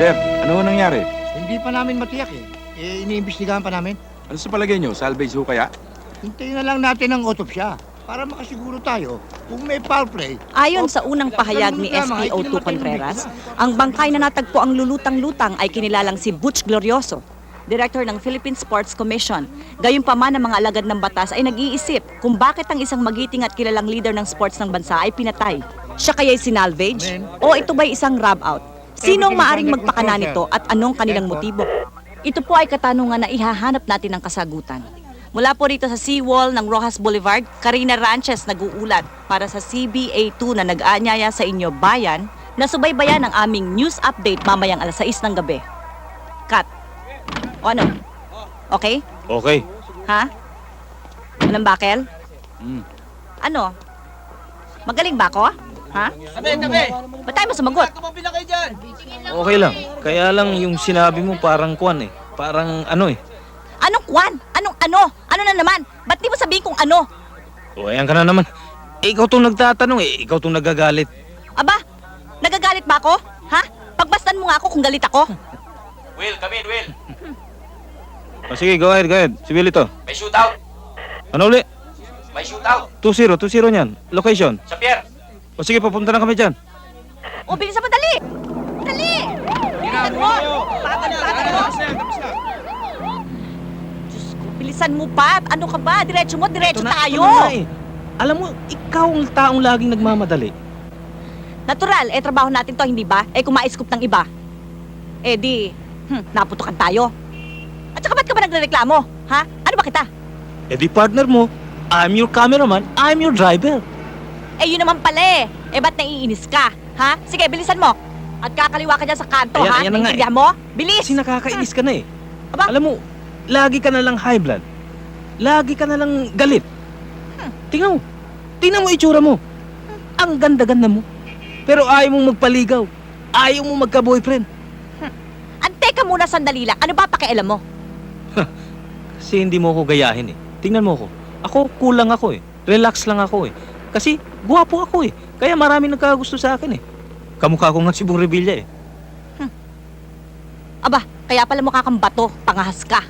Sir, ano nangyari? Hindi pa namin matiyak eh. Iniimbestigahan pa namin. Ano sa palagay nyo? Salvage ho kaya? Hintayin na lang natin ang autopsya para makasiguro tayo kung may foul play. Ayon sa unang pahayag ni SPO2 Contreras, ang bangkay na natagpo ang lulutang-lutang ay kinilalang si Butch Glorioso, Director ng Philippine Sports Commission. Gayunpaman ang mga alagad ng batas ay nag-iisip kung bakit ang isang magiting at kilalang leader ng sports ng bansa ay pinatay. Siya kaya'y sinalvage? O ito ba'y isang rub out? Sino ang maaring magpakana nito at anong kanilang motibo? Ito po ay katanungan na ihahanap natin ng kasagutan. Mula po rito sa seawall ng Rojas Boulevard, Karina Ranches nag-uulat para sa CBA2 na nag-aanyaya sa inyo bayan na subaybayan ang aming news update mamayang alas 6 ng gabi. Kat, o ano? Okay? Okay. Ha? Walang bakel? Hmm. Ano? Magaling ba ako? Ha? Tabi! Ba't tayo mo sumagot? Tumapila kayo dyan! Okay lang. Kaya lang yung sinabi mo parang kwan eh. Parang ano eh. Anong kwan? Anong ano? Ano na naman? Ba't di mo sabihin kung ano? O ayan ka na naman. Eh, ikaw tong nagtatanong eh. Ikaw tong nagagalit. Aba, nagagalit ba ako? Ha? Pagbastan mo nga ako kung galit ako. Will, come in, Will! O sige, go ahead, go ahead. Si Will ito. May shootout! Ano uli? May shootout! 2-0 niyan. Location. Sa pier! O sige, papunta na kami dyan. O, bilisan mo, dali! Dali! Bilisan mo! Bagal mo! Diyos ko, bilisan mo pa! Ano ka ba? Diretso mo, diretso tayo! Ito na eh. Alam mo, ikaw ang taong laging nagmamadali. Natural, trabaho natin to, hindi ba? Kung ma-scoop ng iba. Di, naputukan tayo. At saka ba't ka ba nagrereklamo? Ha? Ano ba kita? Eh di partner mo, I'm your cameraman, I'm your driver. Yun naman pala ba't naiinis ka? Ha? Sige, bilisan mo. At kakaliwa ka dyan sa kanto, Ayan, ha? ayan na nga Naintindihan mo? Bilis! Kasi nakakainis ka na eh. Aba? Alam mo, lagi ka na lang high blood. Lagi ka na lang galit. Tingnan mo. Tingnan mo itsura mo. Ang ganda-ganda mo. Pero ayaw mong magpaligaw. Ayaw mong magka-boyfriend. Teka muna, sandali lang. Ano ba pakialam mo? Kasi hindi mo ako gayahin eh. Tingnan mo ako. Ako, kulang ako eh. Relax lang ako eh. Kasi, guwapo ako eh. Kaya marami nagkagusto sa akin eh. Kamukha ko nga si Bong Revilla eh. Aba, kaya pala mukha kang bato. Pangahas ka.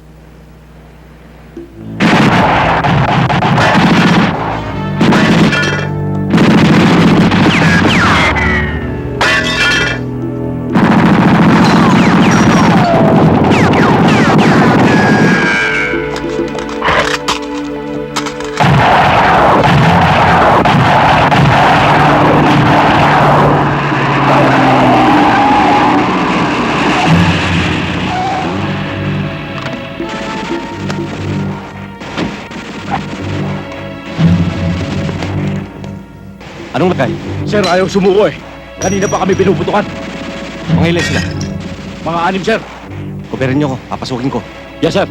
Anong lagay? Sir, ayaw sumuko eh. Kanina pa kami pinuputukan. Mga ilan sila? Mga anim, sir. Kuperin nyo ko, papasukin ko. Yes, sir.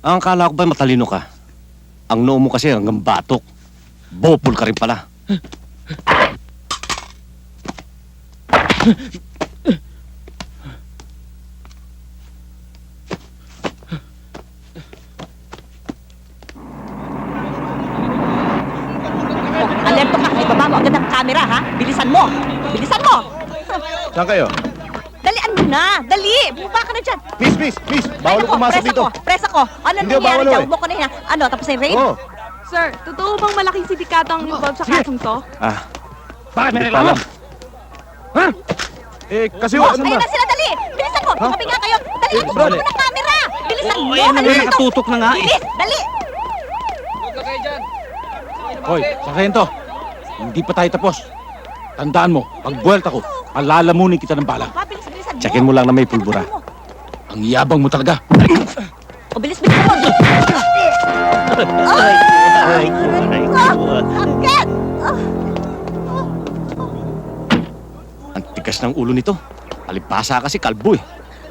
Ang akala ko ba matalino ka? Ang noo mo kasi hanggang batok. Bopol ka rin pala. Alerto ka, ibaba mo agad ang camera, ha? Bilisan mo! Bilisan mo! Saan kayo? Dalian mo na! Dali! Bumaba ka na dyan! Miss, bawal Presa ko pumasok presa dito. Presa ko! Ano Hindi, nangyari bawal dyan? eh. Huwag mo ko na yan. Ano, tapos na yung raid? Oo. Sir, totoo bang malaking sindikato ang involved sa kasong to? Ah, Bakit may hindi pa alam. Ha? Kasi Boss, ayun na sila, dali! Bilisan mo! Tumabi nga kayo! Dali! Bumaba mo ng camera! Bilisan mo! ayan na nga, Halika dito! nakatutok na nga eh. Bilis! Dali! Hoy, sargento. Hindi pa tayo tapos. Tandaan mo, pag buwelta ko, malalamunin kita ng bala. Pa, bilis, bilisan mo! Checkin mo lang na may pulbura. Ang yabang mo talaga. O, bilis, bilisan mo! Sakit! Ang tigas ng ulo nito. Alipasa kasi kalbo eh.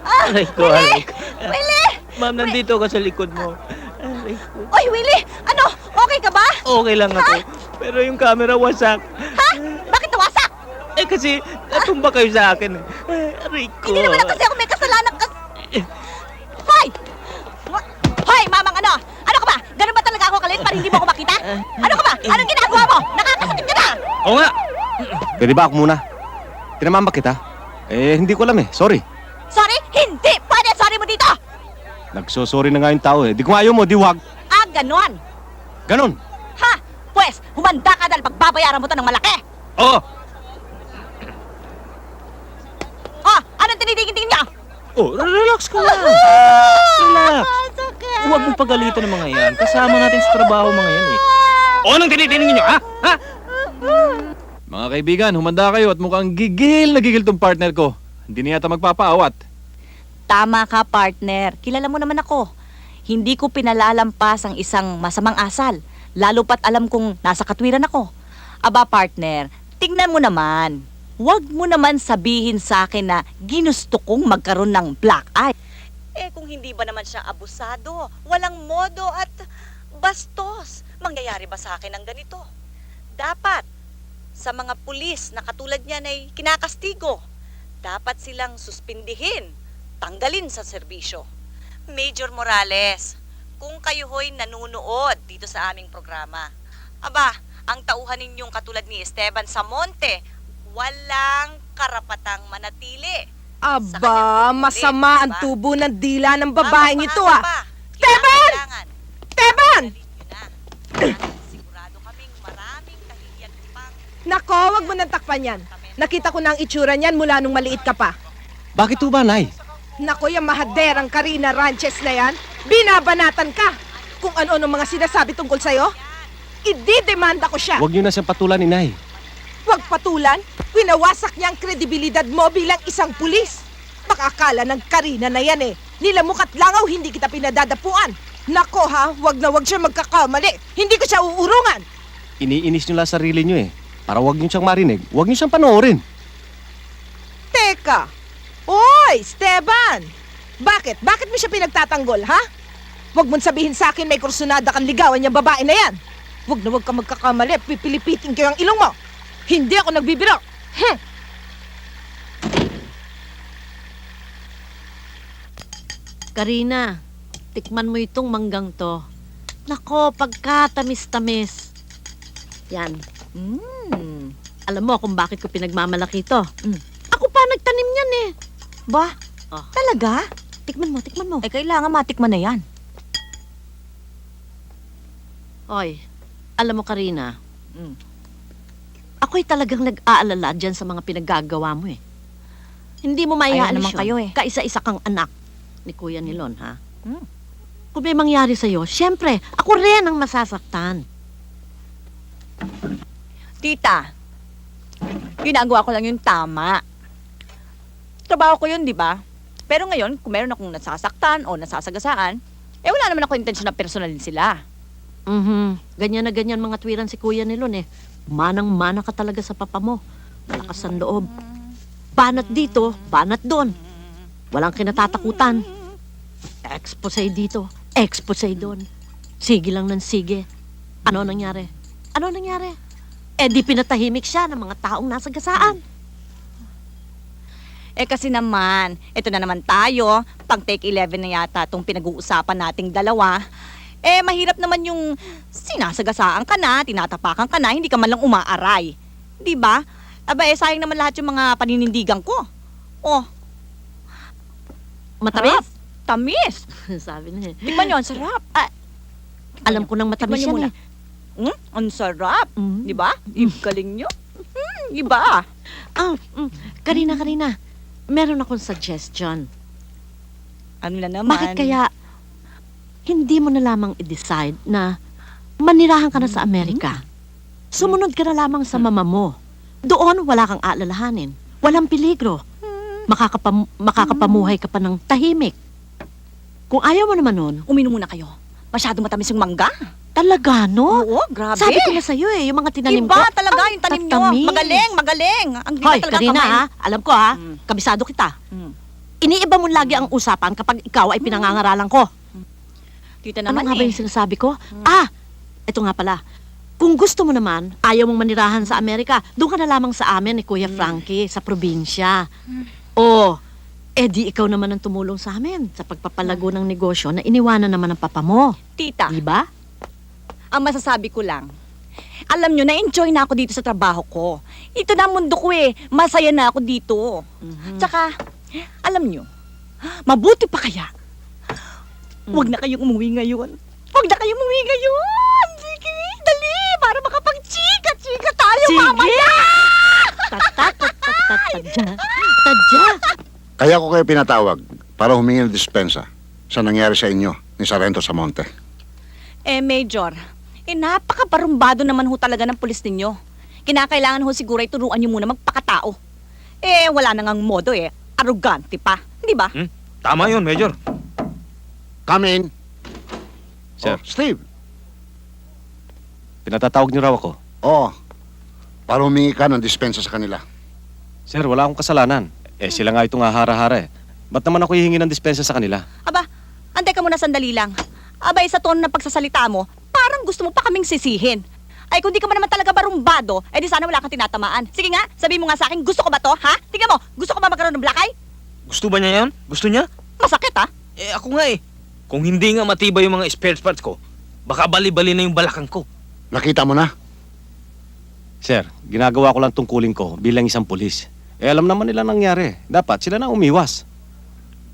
Aray ko, aray ko. Willie! Ma'am, nandito ka sa likod mo. Aray ko. Oy, Willie! Ano? Okay ka ba? Okay lang ako. Pero yung camera wasak. Ha? Bakit nawasak? Eh kasi, natumba kayo sa akin eh. Aray ko. Hindi naman kasi ako may kasalanan Hoy! Hoy, mamang ano? Ano ka ba? Ganun ba talaga ako kalit para hindi mo ako makita? Ano ka ba? Anong ginagawa mo? Nakakasakit ka na! Oo nga. Pwede ba ako muna? Tinamaan ba kita? Eh, hindi ko alam eh. Sorry. Sorry? Hindi! Pwede! Sorry mo dito! Nagsosorry na nga yung tao eh. Di kung ayaw mo, di wag. Ah, ganon! Ganon. Ha? Pwes, humanda ka dahil pagbabayaran mo to ng malaki! Oo. Oh, anong tinitingin niyo? Oh, relax ka lang. Relax. Huwag mong pagalitan ng mga yan. Kasama natin sa trabaho mga yan eh. O, anong tinitingin nyo, ha? Ha? Mga kaibigan, humanda kayo at mukhang gigil na gigil tong partner ko. Hindi na yata magpapaawat. Tama ka, partner. Kilala mo naman ako. Hindi ko pinalalampas ang isang masamang asal. Lalo pat alam kong nasa katwiran ako. Aba, partner, tingnan mo naman. Huwag mo naman sabihin sa akin na ginusto kong magkaroon ng black eye. Eh kung hindi ba naman siya abusado, walang modo at bastos, mangyayari ba sa akin ang ganito? Dapat, sa mga pulis na katulad niyan ay kinakastigo. Dapat silang suspindihin, tanggalin sa serbisyo. Major Morales, kung kayo ho'y nanunood dito sa aming programa, aba, ang tauhan ninyong katulad ni Esteban Samonte, walang karapatang manatili. Aba, masama ang tubo ng dila ng babaeng ito ah. Teban! Teban! Sigurado kaming maraming kahihiyan pang Nako, wag mo nang takpan yan. Nakita ko na ang itsura niyan mula nung maliit ka pa. Bakit po ba, Nay? Nako, yung mahaderang Karina Ranches na yan, binabanatan ka. Kung ano-ano mga sinasabi tungkol sa'yo, ididemanda ko siya. Huwag niyo na siyang patulan ni Nay. Huwag patulan, winawasak niya ang kredibilidad mo bilang isang pulis. Makakala ng Karina na yan eh. Nilamok at langaw, hindi kita pinadadapuan. Nako ha, wag na wag siya magkakamali. Hindi ko siya uurungan. Iniinis niyo lang sarili niyo eh. Para huwag niyo siyang marinig, huwag niyo siyang panoorin. Teka, oy, Esteban! Bakit? Bakit mo siya pinagtatanggol, ha? Huwag mong sabihin sa akin may kursunada kang ligawan niyang babae na yan. Huwag na huwag ka magkakamali, pipilipitin ko yung ilong mo. Hindi ako nagbibiro. Karina, tikman mo itong manggang to. Nako, pagkatamis-tamis. Yan. Alam mo kung bakit ko pinagmamalaki ito? Ako pa nagtanim yan eh. Ba? Oh. Talaga? Tikman mo, tikman mo. Eh, kailangan matikman na yan. Oy, alam mo Karina, ako'y talagang nag-aalala dyan sa mga pinaggagawa mo eh. Hindi mo Ayan maiaalis naman yun. kayo eh. Kaisa-isa kang anak ni Kuya Nilon, ha? Kung may mangyari sa'yo, syempre, ako rin ang masasaktan. Tita, ginagawa ko lang yung tama. Trabaho ko yun, di ba? Pero ngayon, kung meron akong nasasaktan o nasasagasaan, eh wala naman ako intensyon na personalin sila. Ganyan na ganyan mga twiran si Kuya Nilon eh. Manang-mana ka talaga sa papa mo. Malakas ang loob. Banat dito, banat doon. Walang kinatatakutan. Expose dito, expose doon. Sige lang ng sige. Ano nangyari? Ano nangyari? Eh di pinatahimik siya ng mga taong nasa gasaan. Eh kasi naman, ito na naman tayo, pang take 11 na yata itong pinag-uusapan nating dalawa. Eh mahirap naman yung sinasagasaan ka na, tinatapakan ka na, hindi ka man lang umaaray. Di ba? Aba eh sayang naman lahat yung mga paninindigan ko. Oh, Matamis? sarap. Tamis. Sabi na eh. Tikman nyo, ang sarap. Ah, Alam ko nang matamis tikman nyo yan muna. Ang sarap. Mm. Di ba? Galing nyo. Iba. Karina, meron akong suggestion. Ano na naman? Bakit kaya hindi mo na lamang i-decide na manirahan ka na sa Amerika? Sumunod ka na lamang sa mama mo. Doon wala kang aalalahanin. Walang peligro. Makakapamuhay ka pa ng tahimik. Kung ayaw mo naman nun, Uminom muna kayo. Masyado matamis yung mangga. talaga, no? Oo, grabe. Sabi ko na sa'yo yung mga tinanim ko. Iba talaga yung tanim nyo. tatamis. Magaling. Ang di Hoy, ba talaga Karina, kamay? ha? Alam ko, ha? Mm. Kabisado kita. Mm. Iniiba mo lagi ang usapan kapag ikaw ay pinangangaralan ko. Kita Ano naman nga ba eh. yung sinasabi ko? Ito nga pala. Kung gusto mo naman, ayaw mong manirahan sa Amerika, doon ka na lamang sa amin ni Kuya Frankie, sa probinsya. O, di ikaw naman ang tumulong sa amin sa pagpapalago ng negosyo na iniwanan naman ng papa mo. Tita, Diba? ang masasabi ko lang, alam nyo, na-enjoy na ako dito sa trabaho ko. Ito na ang mundo ko eh. Masaya na ako dito. Tsaka, alam nyo, mabuti pa kaya. Huwag na kayong umuwi ngayon. Sige, dali, para makapag-chika tayo mamaya. Tadya. Kaya ko kayo pinatawag para humingi ng dispensa sa nangyari sa inyo ni Sargento Samonte. Major, napakaparumbado naman ho talaga ng pulis ninyo. Kinakailangan ho siguro ay turuan nyo muna magpakatao. Wala na ngang modo arrogante pa. Hindi ba? Tama yun, Major. Come in. Sir. Oh, Steve. Pinatatawag niyo raw ako. Oo. Para humingi ka ng dispensa sa kanila. Sir, wala akong kasalanan. Sila nga itong hahara-hara eh. Ba't naman ako hihingi ng dispensa sa kanila? Aba, antay ka muna sandali lang. Aba, sa tono ng pagsasalita mo, parang gusto mo pa kaming sisihin. Ay, kung di ka man naman talaga barumbado, di sana wala kang tinatamaan. Sige nga, sabi mo nga sa akin, gusto ko ba to, ha? Tingnan mo, gusto ko ba magkaroon ng black eye? Gusto ba niya yan? Gusto niya? Masakit, ha? Ako nga eh. Kung hindi nga matibay yung mga spare parts ko, baka bali-bali na yung balakang ko. Nakita mo na? Sir, ginagawa ko lang tungkulin ko bilang isang pulis. Alam naman nila nangyari. Dapat sila na umiwas.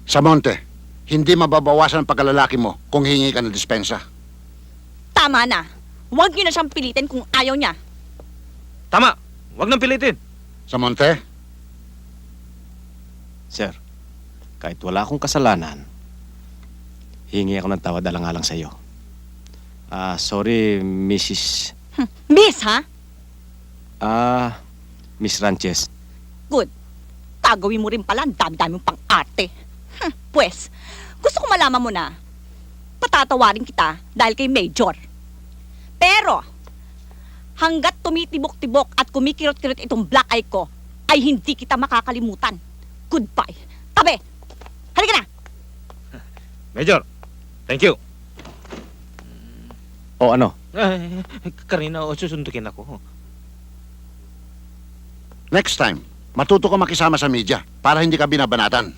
Samonte, hindi mababawasan ang pagkalalaki mo kung hingi ka ng dispensa. Tama na. Huwag niyo na siyang pilitin kung ayaw niya. Tama. Huwag nang pilitin. Samonte, Sir, kahit wala akong kasalanan, hingi ako ng tawad alang-alang sa iyo. Sorry, Mrs. Miss, ha? Miss Ranches. Good. Gagawin mo rin pala, ang dami-dami mong pang-arte. Pwes, gusto ko malaman mo na, patatawarin kita dahil kay Major. Pero, hanggat tumitibok-tibok at kumikirot-kirot itong black eye ko, ay hindi kita makakalimutan. Goodbye. Tabi! Halika na! Major, thank you. O ano? Karina, susundukin ako. next time, matuto ka makisama sa media para hindi ka binabanatan.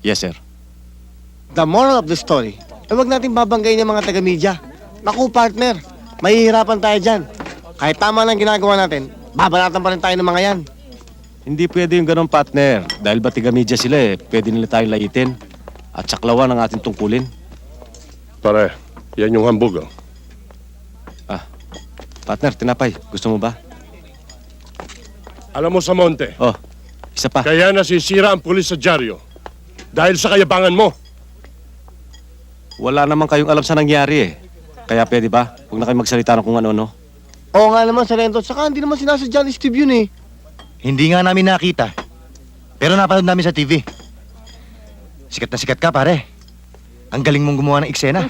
Yes, sir. The moral of the story, huwag natin babanggayin yung mga taga-media. Naku, partner, mahihirapan tayo dyan. Kahit tama lang ginagawa natin, babanatan pa rin tayo ng mga yan. Hindi pwede yung ganun, partner. Dahil batiga media sila pwede nila tayong laitin at saklawan ang ating tungkulin. Pare, yan yung hambog. Partner, tinapay. Gusto mo ba? Alam mo, Samonte, Isa pa. kaya nasisira ang pulis sa dyaryo dahil sa kayabangan mo. Wala naman kayong alam sa nangyari Kaya pwede ba? Huwag na kayo magsalita ng kung ano-ano. Oo nga naman, Sargento. Saka hindi naman sinasadya ni Steve yun eh. Hindi nga namin nakita. Pero napanood namin sa TV. Sikat na sikat ka, pare. Ang galing mong gumawa ng eksena.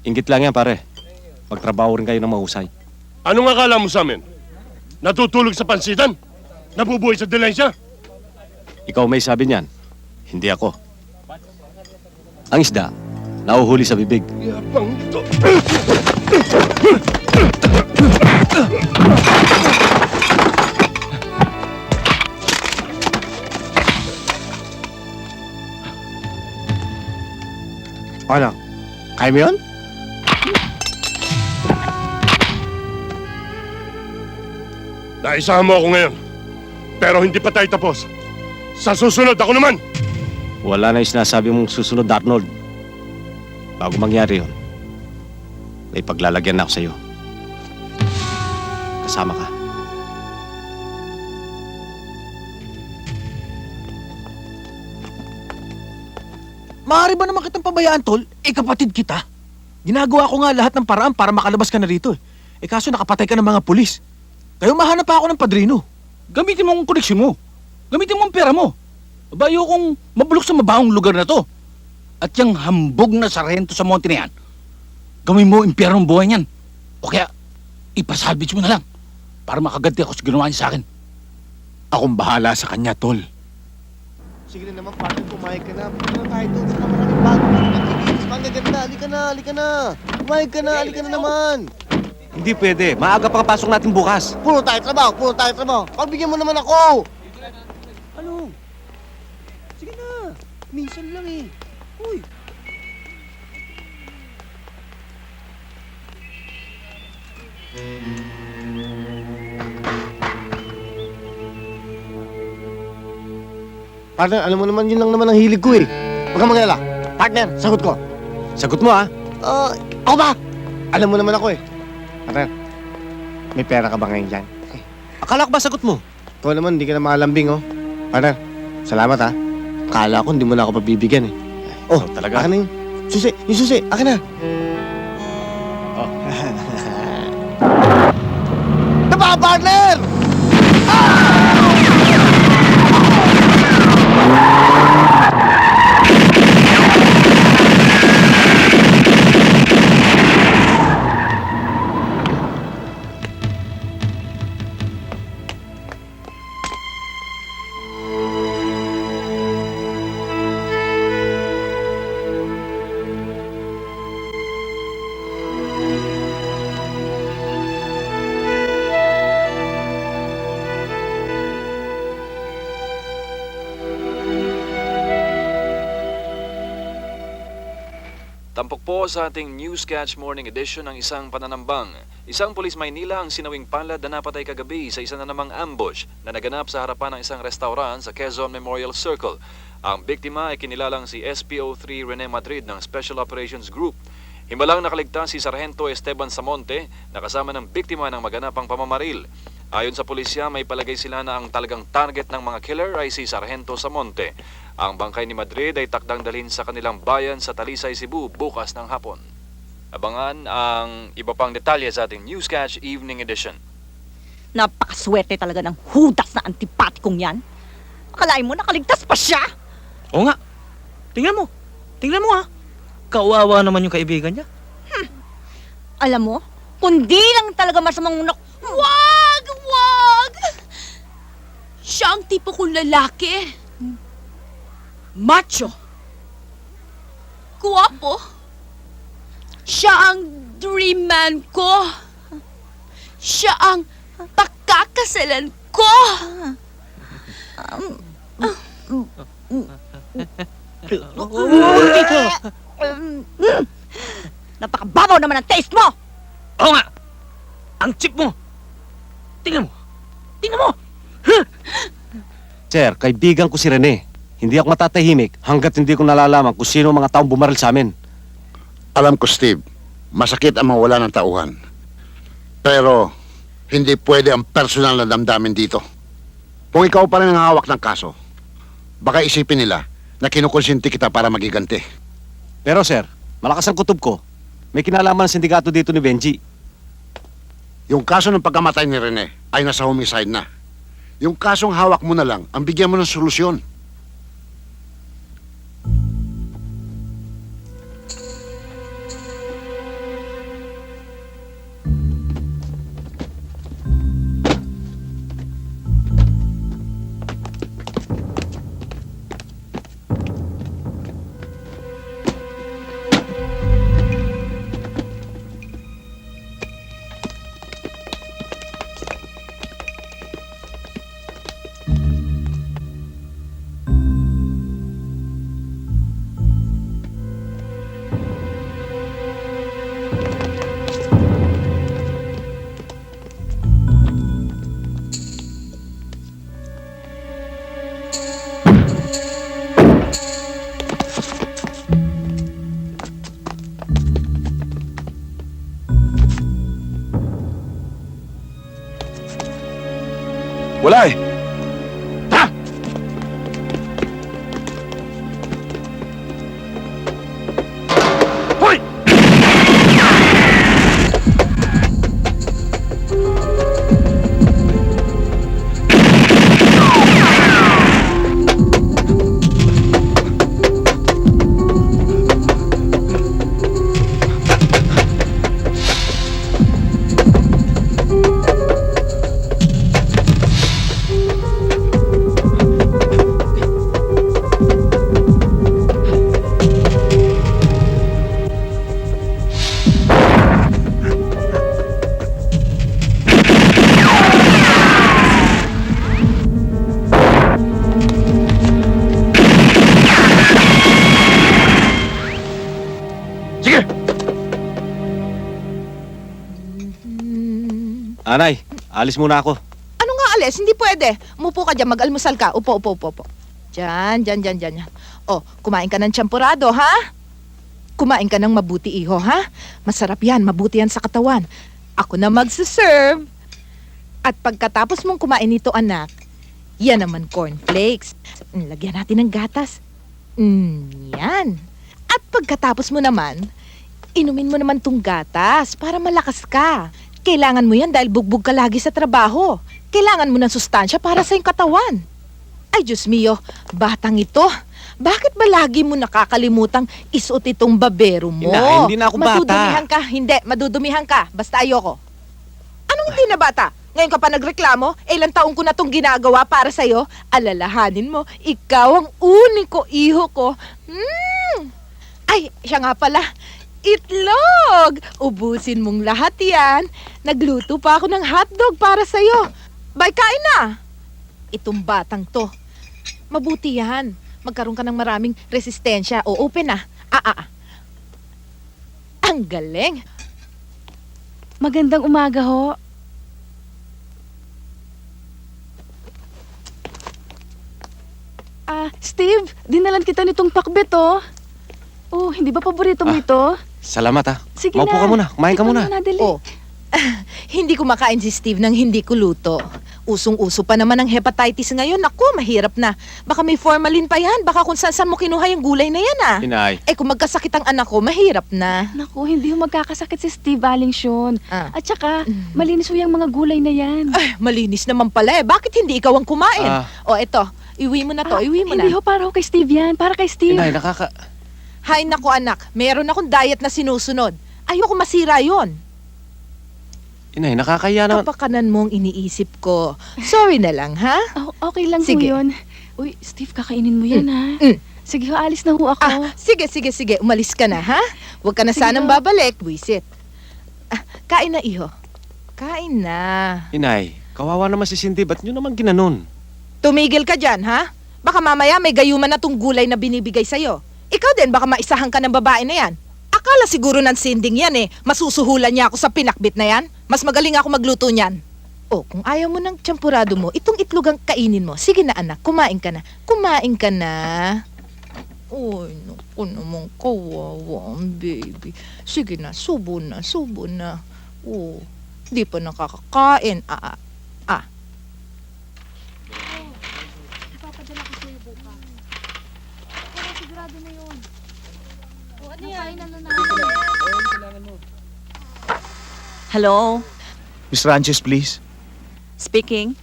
Inggit lang yan, pare. Magtrabaho rin kayo ng mahusay. Anong akala mo sa amin? Natutulog sa pansitan? Nabubuhay sa dilensya? Ikaw may sabi niyan. Hindi ako. Ang isda, nauhuli sa bibig. Yapang ito. Ano? Kaya mo yun? Naisahan mo ako ngayon. Pero hindi pa tayo tapos. Sa susunod, ako naman! Wala na yung sinasabi mong susunod, Arnold. Bago mangyari yun, may paglalagyan na ako sa'yo. Kasama ka. Maaari ba naman kitang pabayaan, tol? Kapatid kita. Ginagawa ko nga lahat ng paraan para makalabas ka na rito. Kaso nakapatay ka ng mga pulis. Kayo mahanap pa ako ng padrino. Gamitin mo ang koneksyon mo. Gamitin mo ang pera mo. Bayo kong mabulok sa mabahong lugar na to. At yung hambog na sarhento sa monte na yan, gawin mo impyerno ang buhay niyan. O kaya, ipasalvage mo na lang para makaganti ako sa ginawa niya sa akin. Akong bahala sa kanya, tol. Sige na naman, partner, pumayag ka na. Punta na tayo doon sa maraming bago na nagigils. Magaganda, halika na, halika na. Pumayag ka na, halika na naman. Hindi pwede. Maaga pa pasok natin bukas. Puro tayo trabaho, puro tayo trabaho. Pagbigyan mo naman ako. Ano? Sige na, minsan lang eh. Uy. Partner, alam mo naman yun lang naman ang hilig ko eh. Huwag kang mag-alala. Partner, sagot ko. Sagot mo, ha? Ako ba? Alam mo naman ako eh. Partner, may pera ka ba ngayon dyan? Akala ko ba sagot mo? Ikaw naman, hindi ka na makalambing oh. Partner, salamat ha. Akala ko hindi mo na ako pabibigyan eh. Oh, talaga? akin na yung susi, akin na. Oh. Diba, partner? Tampok po sa ating Newscatch Morning Edition ng isang pananambang. Isang pulis Maynila ang sinawing palad na napatay kagabi sa isa na namang ambush na naganap sa harapan ng isang restaurant sa Quezon Memorial Circle. Ang biktima ay kinilalang si SPO3 Rene Madrid ng Special Operations Group. Himalang nakaligtas si Sargento Esteban Samonte na kasama ng biktima ng maganapang pamamaril. Ayon sa pulisya, may palagay sila na ang talagang target ng mga killer ay si Sargento Samonte. Ang bangkay ni Madrid ay takdang dalhin sa kanilang bayan sa Talisay, Cebu bukas ng hapon. Abangan ang iba pang detalye sa ating Newscatch Evening Edition. Napakaswerte talaga ng hudas na antipatikong yan. Akalain mo nakaligtas pa siya? Oo nga. Tingnan mo ha. Kawawa naman yung kaibigan niya. Alam mo, kundi lang talaga masamang Wag! Siya ang tipo kong lalaki. Macho. Guwapo. Siya ang dream man ko. Siya ang pakakasalan ko. Napakababaw naman ang taste mo! Oo nga. Ang chip mo. Tingnan mo. Sir, kaibigan ko si Rene. Hindi ako matatahimik hanggat hindi ko nalalaman kung sino ang mga taong bumaril sa amin. Alam ko, Steve, masakit ang mawala ng tauhan. Pero, hindi pwede ang personal na damdamin dito. Kung ikaw pa rin ang hawak ng kaso, baka isipin nila na kinukonsinti kita para magiganti. Pero sir, malakas ang kutob ko. May kinalaman ang sindikato dito ni Benji. Yung kaso ng pagkamatay ni Rene ay nasa homicide na. Yung kasong hawak mo na lang ang bigyan mo ng solusyon. Wala eh. Hoy! Sige! Anay, alis muna ako. Ano nga, alis? Hindi pwede. Umupo ka dyan, mag-almusal ka. Upo. Diyan. O, kumain ka ng champurado, ha? Kumain ka ng mabuti, iho, ha? Masarap yan, mabuti yan sa katawan. Ako na magsaserve. At pagkatapos mong kumain nito, anak, yan naman cornflakes. Lagyan natin ng gatas. Yan. At pagkatapos mo naman, inumin mo naman tong gatas para malakas ka. Kailangan mo yan dahil bugbog ka lagi sa trabaho. Kailangan mo ng sustansya para sa iyong katawan. Ay, Diyos mio, batang ito. Bakit ba lagi mo nakakalimutang isuot itong babero mo? Ina, hindi na ako bata. Madudumihan ka. Hindi, madudumihan ka. Basta ayoko. Anong hindi na bata? Ngayon ka pa nagreklamo? Ilang taong ko na itong ginagawa para sa'yo. Alalahanin mo, ikaw ang uniko iho ko. Ay, siya nga pala. Itlog! Ubusin mong lahat yan. Nagluto pa ako ng hotdog para sa'yo. Bay, kain na! Itong batang to. Mabuti yan. Magkaroon ka ng maraming resistensya. O, open na. Ang galing. Magandang umaga ho. Steve, dinalan kita nitong pakbet, oh. Oh, hindi ba paborito mo ito? Salamat ha. Sige Maupo na. ka muna, kumain ka Ikaw muna. na, dali. Oh, hindi kumakain si Steve nang hindi ko luto. Usong-uso pa naman ang hepatitis ngayon. Naku, mahirap na. Baka may formalin pa yan. Baka kung saan mo kinuha yung gulay na yan, ah. Inay, Eh, kung magkasakit ang anak ko, mahirap na. Naku, hindi ho magkakasakit si Steve Aling-Sean. At saka, malinis ho yung mga gulay na yan. Ay, malinis naman pala eh. Bakit hindi ikaw ang kumain? O, eto. Iwi mo na to. Iwi mo na. Hindi ho, para ho kay Steve yan. Para kay Steve. Inay, nakaka... Hay nako anak, meron akong diet na sinusunod. Ayoko masira yon. Inay, nakakaya naman. Kapakanan mo ang iniisip ko. Sorry na lang, ha? Oh, okay lang Sige. ho yun. Uy, Steve, kakainin mo yan, ha? Sige ho, alis na ho ako. Sige. Umalis ka na, ha? Huwag ka na Sige sanang ho. babalik. Wisit. Kain na, iho. Kain na. Inay, kawawa naman si Cindy, ba't nyo naman ginanon? Tumigil ka dyan, ha? Baka mamaya may gayuman na tong gulay na binibigay sa'yo. Ikaw din, baka maisahan ka ng babae na yan. Akala siguro ng sinding yan eh. Masusuhulan niya ako sa pinakbit na yan. Mas magaling ako magluto niyan. O, kung ayaw mo ng champurado mo, itong itlog ang kainin mo. Sige na anak, kumain ka na. Kumain ka na. Uy, naku naman, kawawa ang baby. Sige na, subo na. Oh, di pa nakakakain. Hello? Miss Ranches, please. Speaking?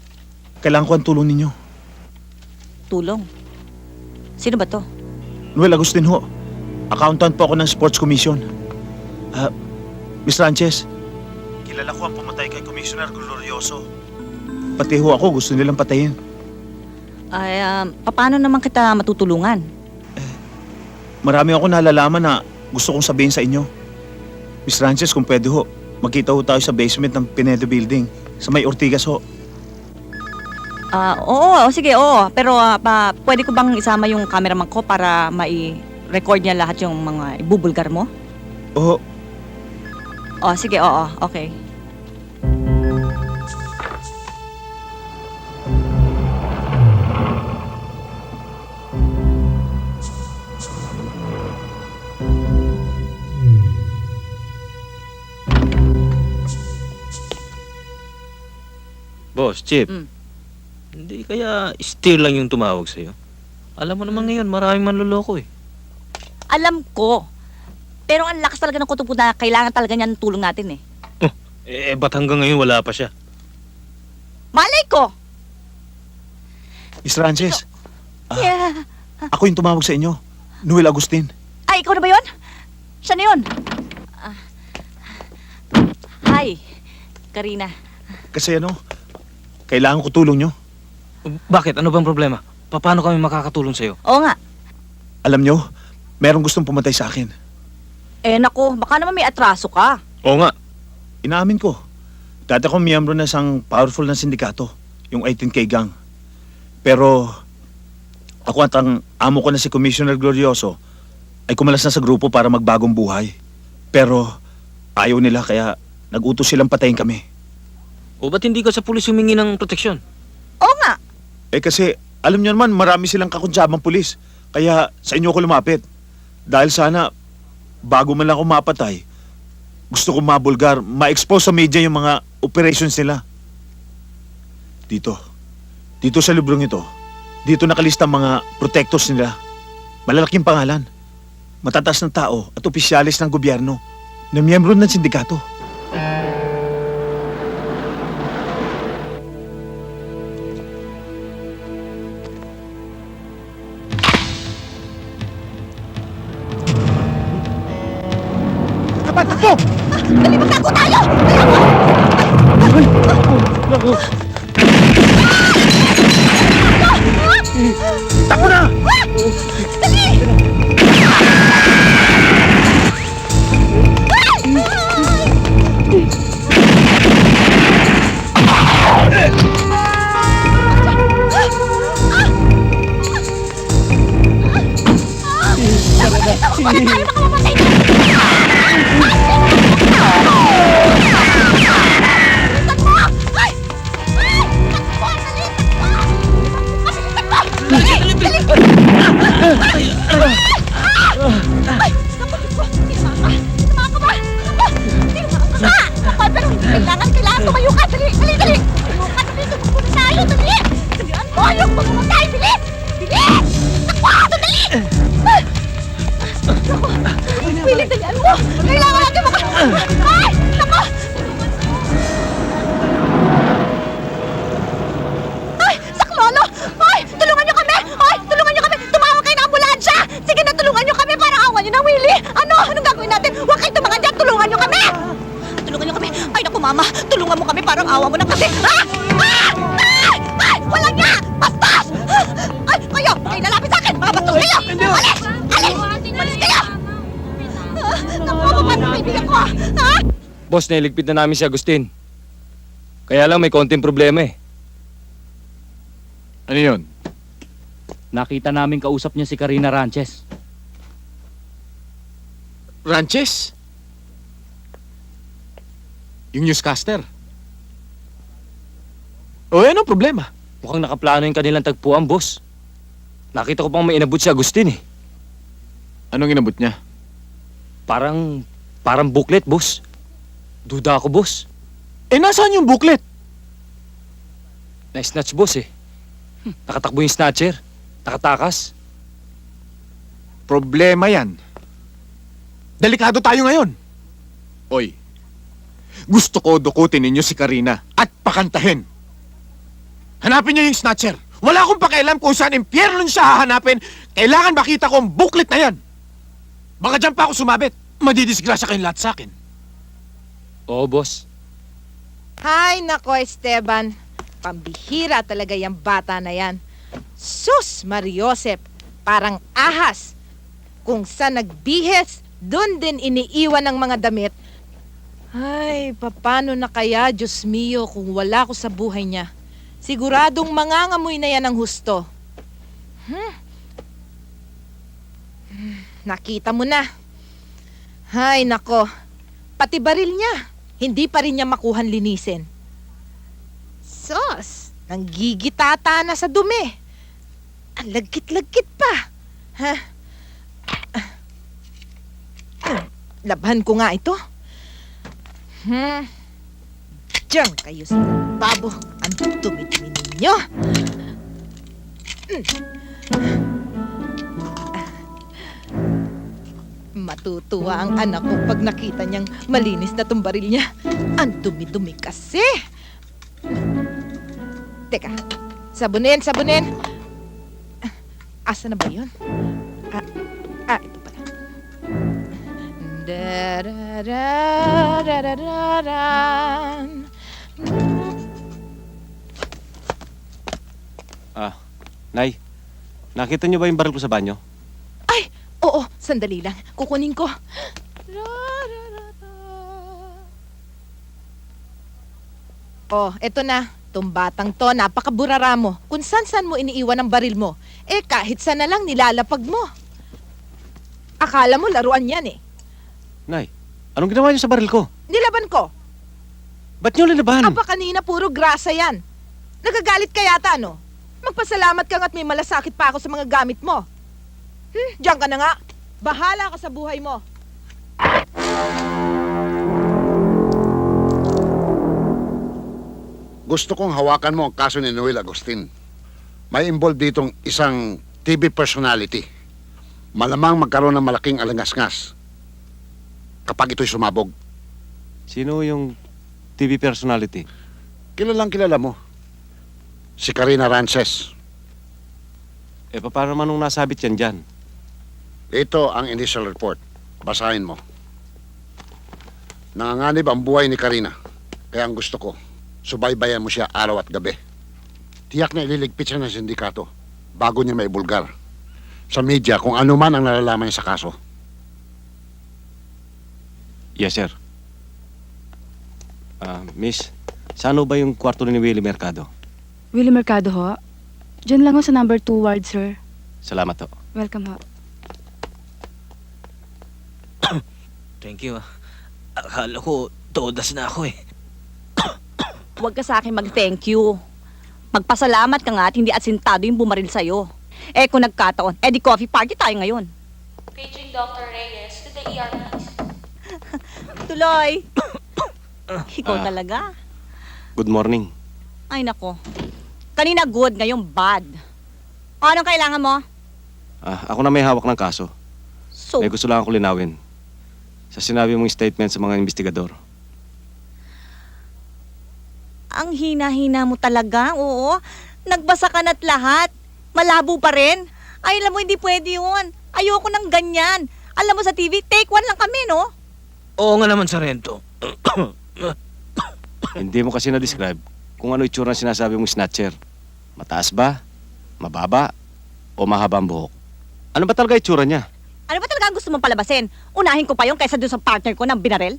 Kailangan ko ang tulong ninyo. Tulong? Sino ba to? Noel Agustin ho. Accountant po ako ng Sports Commission. Miss Ranches, kilala ko ang pumatay kay Commissioner Glorioso. Pati ho ako, gusto nilang patayin. Ay, paano naman kita matutulungan? Marami ako nalalaman na gusto kong sabihin sa inyo. Miss Ranches, kung pwede ho, magkita ho tayo sa basement ng Pinedo Building sa may Ortigas ho. Oo, sige, oo. Pero pwede ko bang isama yung cameraman ko para mai-record niya lahat yung mga ibubulgar mo? Oo. Oh, sige, oo, okay. Boss, Chip. Hindi kaya Steer lang yung tumawag sa'yo? Alam mo naman ngayon, maraming manloloko eh. Alam ko. Pero ang lakas talaga ng kutob ko na kailangan talaga niya ng tulong natin eh. Ba't hanggang ngayon wala pa siya? Malay ko! Miss Frances, Yeah. ako yung tumawag sa inyo. Noel Agustin. Ay, ikaw na ba yun? Siya na yun. Hi, Karina. Kasi kailangan ko tulong nyo. Bakit? Ano bang problema? Paano kami makakatulong sa'yo? Oo nga. Alam nyo, merong gustong pumatay sa akin. Nako, baka naman may atraso ka. Oo nga. Inaamin ko. Dati akong miyembro na isang powerful na sindikato, yung 18K gang. Pero ako at ang amo ko na si Commissioner Glorioso ay kumalas na sa grupo para magbagong buhay. Pero ayaw nila kaya nag-utos silang patayin kami. O ba't hindi ka sa pulis humingi ng proteksyon? Oo nga. Kasi alam nyo naman marami silang kakuntsabang pulis. Kaya sa inyo ko lumapit. Dahil sana bago man lang ako mapatay, gusto ko mabulgar, ma-expose sa media yung mga operations nila. Dito sa librong ito, dito nakalista ang mga protectors nila. Malalaking pangalan. Matataas ng tao at opisyalis ng gobyerno na miyembro ng sindikato. Takbo! Dali, magtago tayo! Takbo na! Kailangan tumayo ka! Dali! Tumayo ka! Dali! Tumayo tayo! Dali! Dalian mo! Yung pagkamatay! Bilis! Bilis! Takbo! Dali! Bilis! Dalian mo! Kailangan natin Ay! Takbo! Ay! Saklolo! Ay! Tulungan niyo kami! Ay! Tulungan niyo kami! Tumawag kayo ng ambulansya! Sige na, tulungan niyo kami para awan niyo na, Willie! Anong gagawin natin? Huwag kayo tumangan dyan! Tulungan niyo kami! Tulungan niyo kami! Ay, naku, Mama! Tulungan mo kami parang awa mo na kasi! Walang niya! Bastos! Ay, kayo! Kayo nalapit sa akin! Mga bastos kayo! Alis! Alis! Alis kayo! Naku, paano kaibigan ko? Ha? Boss, nailigpit na namin si Agustin. Kaya lang may konting problema eh. Ano yun? Nakita namin kausap niya si Karina Ranches. Ranches? Yung newscaster? O, anong problema? Mukhang nakaplano yung kanilang tagpuan, boss. Nakita ko pang may inabot si Agustin eh. Anong inabot niya? Parang booklet, boss. Duda ako, boss. Nasaan yung booklet? Na-snatch, boss eh. Nakatakbo yung snatcher. Nakatakas. Problema yan. Delikado tayo ngayon. Oy, gusto ko dukutin ninyo si Karina at pakantahin. Hanapin niyo yung snatcher. Wala akong pakialam kung saan impyerno siya hahanapin. Kailangan makita ko ang booklet na yan. Baka dyan pa ako sumabit. Madidisgrasya kayong lahat sa akin. Oo, boss. Hay, nako, Esteban. Pambihira talaga yung bata na yan. Sus, Mariosep, parang ahas. Kung saan nagbihis, doon din iniiwan ng mga damit. Ay, paano na kaya, Diyos mio, kung wala ko sa buhay niya? Siguradong mangangamoy na yan ng husto. Nakita mo na. Ay, nako. Pati baril niya, hindi pa rin niya makuhan linisin. Sos, nanggigitata na sa dumi. Ang lagkit-lagkit pa. Ha? Labhan ko nga ito. Diyan kayo sa babo. Ang dumi-dumi ninyo. Matutuwa ang anak ko pag nakita niyang malinis na tong baril niya. Ang dumi-dumi kasi. Teka, sabunin. Asa na ba yun? Ito pala. Darararararan. Nay, nakita niyo ba yung baril ko sa banyo? Ay, oo, sandali lang. Kukunin ko. Oh, eto na. Tong batang to, napakaburara mo. Kung san mo iniiwan ang baril mo, kahit saan na lang nilalapag mo. Akala mo laruan yan eh. Nay, anong ginawa niyo sa baril ko? Nilaban ko. Ba't niyo linaban? Aba, kanina puro grasa yan. Nagagalit ka yata, no? Magpasalamat ka nga't may malasakit pa ako sa mga gamit mo. Diyan ka na nga. Bahala ka sa buhay mo. Gusto kong hawakan mo ang kaso ni Noel Agustin. May involved ditong isang TV personality. Malamang magkaroon ng malaking alangas-ngas kapag ito'y sumabog. Sino yung TV personality? Kilalang kilala mo. Si Karina Rances. Paano naman nung nasabit yan dyan? Ito ang initial report. Basahin mo. Nanganganib ang buhay ni Karina. Kaya ang gusto ko, subaybayan mo siya araw at gabi. Tiyak na ililigpit siya ng sindikato bago niya maibulgar sa media kung ano man ang nalalaman niya sa kaso. Yes, sir. Miss, saan ho ba yung kwarto ni Willie Mercado? Willie Mercado ho? Diyan lang ho sa number 2 ward, sir. Salamat ho. Welcome ho. Thank you. Akala ko, todas na ako eh. Huwag ka sa akin mag-thank you. Magpasalamat ka nga at hindi asintado yung bumaril sa'yo. Kung nagkataon, di coffee party tayo ngayon. Paging Dr. Reyes to the ER, please. Tuloy! Ikaw talaga. Good morning. Ay nako. Kanina good, ngayon bad. Anong kailangan mo? Ako na may hawak ng kaso. So, May gusto lang ako linawin. Sa sinabi mong statement sa mga investigador. ang hina-hina mo talaga, oo. Nagbasa ka na't lahat. Malabo pa rin. Ay, alam mo, hindi pwede yun. Ayoko ng ganyan. Alam mo sa TV, take one lang kami, no? Oo nga naman, Sarento. Hindi mo kasi na-describe kung ano itsura ng sinasabi mong snatcher. Mataas ba? Mababa? O mahaba ang buhok? Ano ba talaga itsura niya? Ano ba talaga ang gusto mong palabasin? Unahin ko pa yung kaysa doon sa partner ko ng binarel?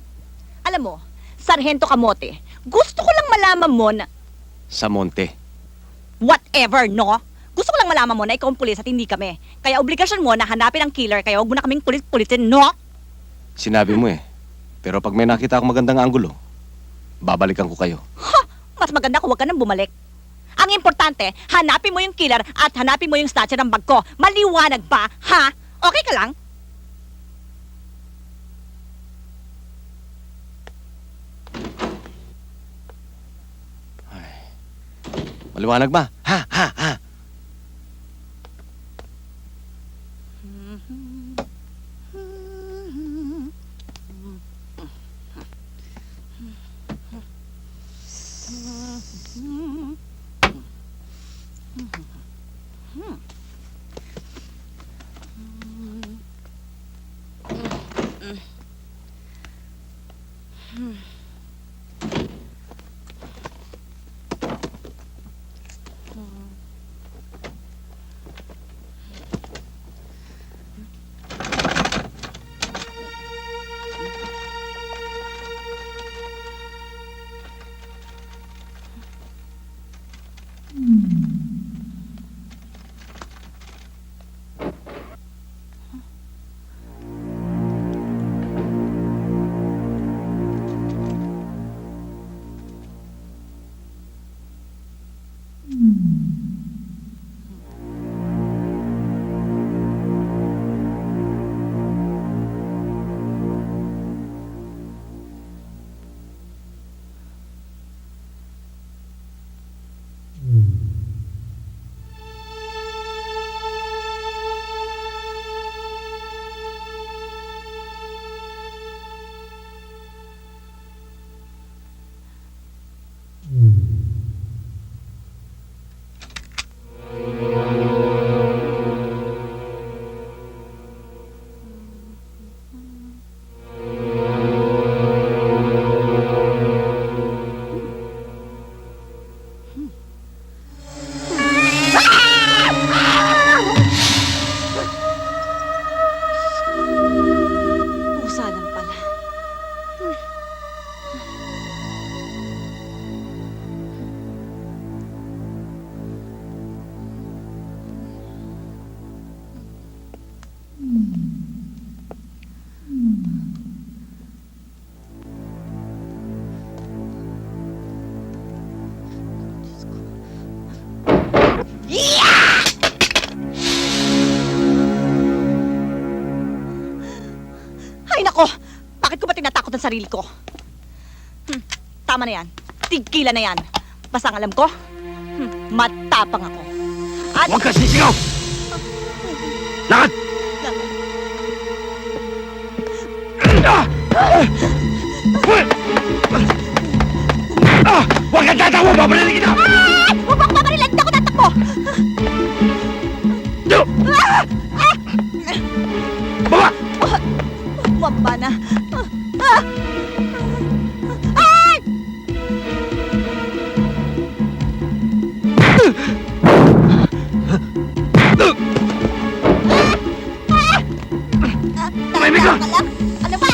Alam mo, Sargento Kamote, gusto ko lang malaman mo na... Sa monte. Whatever, no? Gusto ko lang malaman mo na ikaw ang pulis at hindi kami. Kaya obligasyon mo na hanapin ang killer, kaya huwag mo na kaming pulis-pulisin, no? Sinabi mo eh. Pero pag may nakita akong magandang anggulo, babalikan ko kayo. Ha! Mas maganda kung huwag ka nang bumalik. Ang importante, hanapin mo yung killer at hanapin mo yung snatcher ng bag ko. Maliwanag ba, ha? Okay ka lang? Maliwanag ba? Ha, ha, ha. ang sarili ko. Tama na yan. Tigilan na yan. Basta ang alam ko, matapang ako. At... Huwag ka sisigaw! Lakad! Huwag kang tatawa! Babalikin kita! Huwag mo ako babarilan! Hindi ako tatakbo! Baba! Baba na. Tumahimik ka! Ano ba? Ano ba?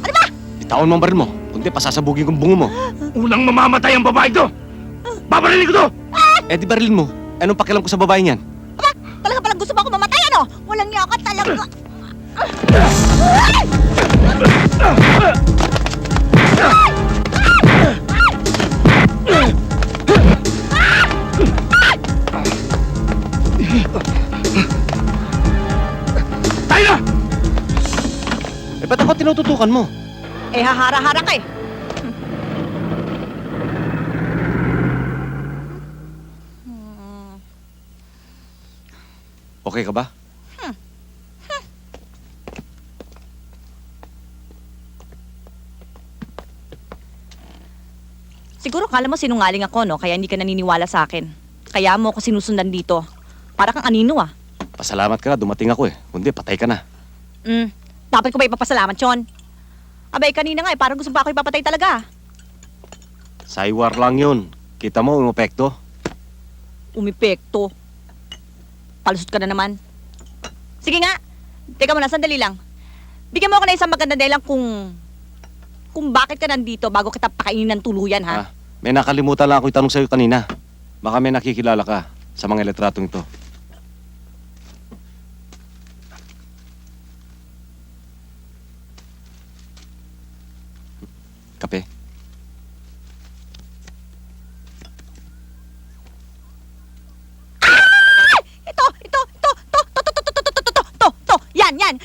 Ano ba? Bitawan mo ang baril mo. Kundi pasasabugin kong bungo mo. Unang mamamatay ang babae to! Babarilin ko to! Eh di barilin mo. Anong pakialam ko sa babae niyan? Talaga palang gusto mo ako mamatay, ano? Walang niya ka talaga. Tayo na! Eh ba't ako tinututukan mo? Eh, hahara-hara ka eh. Okay ka ba? Siguro kala mo sinungaling ako, no? Kaya hindi ka naniniwala sa akin. Kaya mo ako sinusundan dito. Para kang anino, ah. Pasalamat ka na, dumating ako eh. Kundi patay ka na. Dapat ko ba ipapasalamat yun? Abay, kanina nga eh, parang gusto pa ako ipapatay talaga. Saywar lang yun. Kita mo, umepekto. Umipekto. Palusot ka na naman. Sige nga. Teka muna, sandali lang. Bigyan mo ako na isang maganda dahilan kung bakit ka nandito bago kita pakainin ng tuluyan, ha? May nakalimutan lang ako itanong sa'yo kanina. Baka may nakikilala ka sa mga litratong ito. Kape?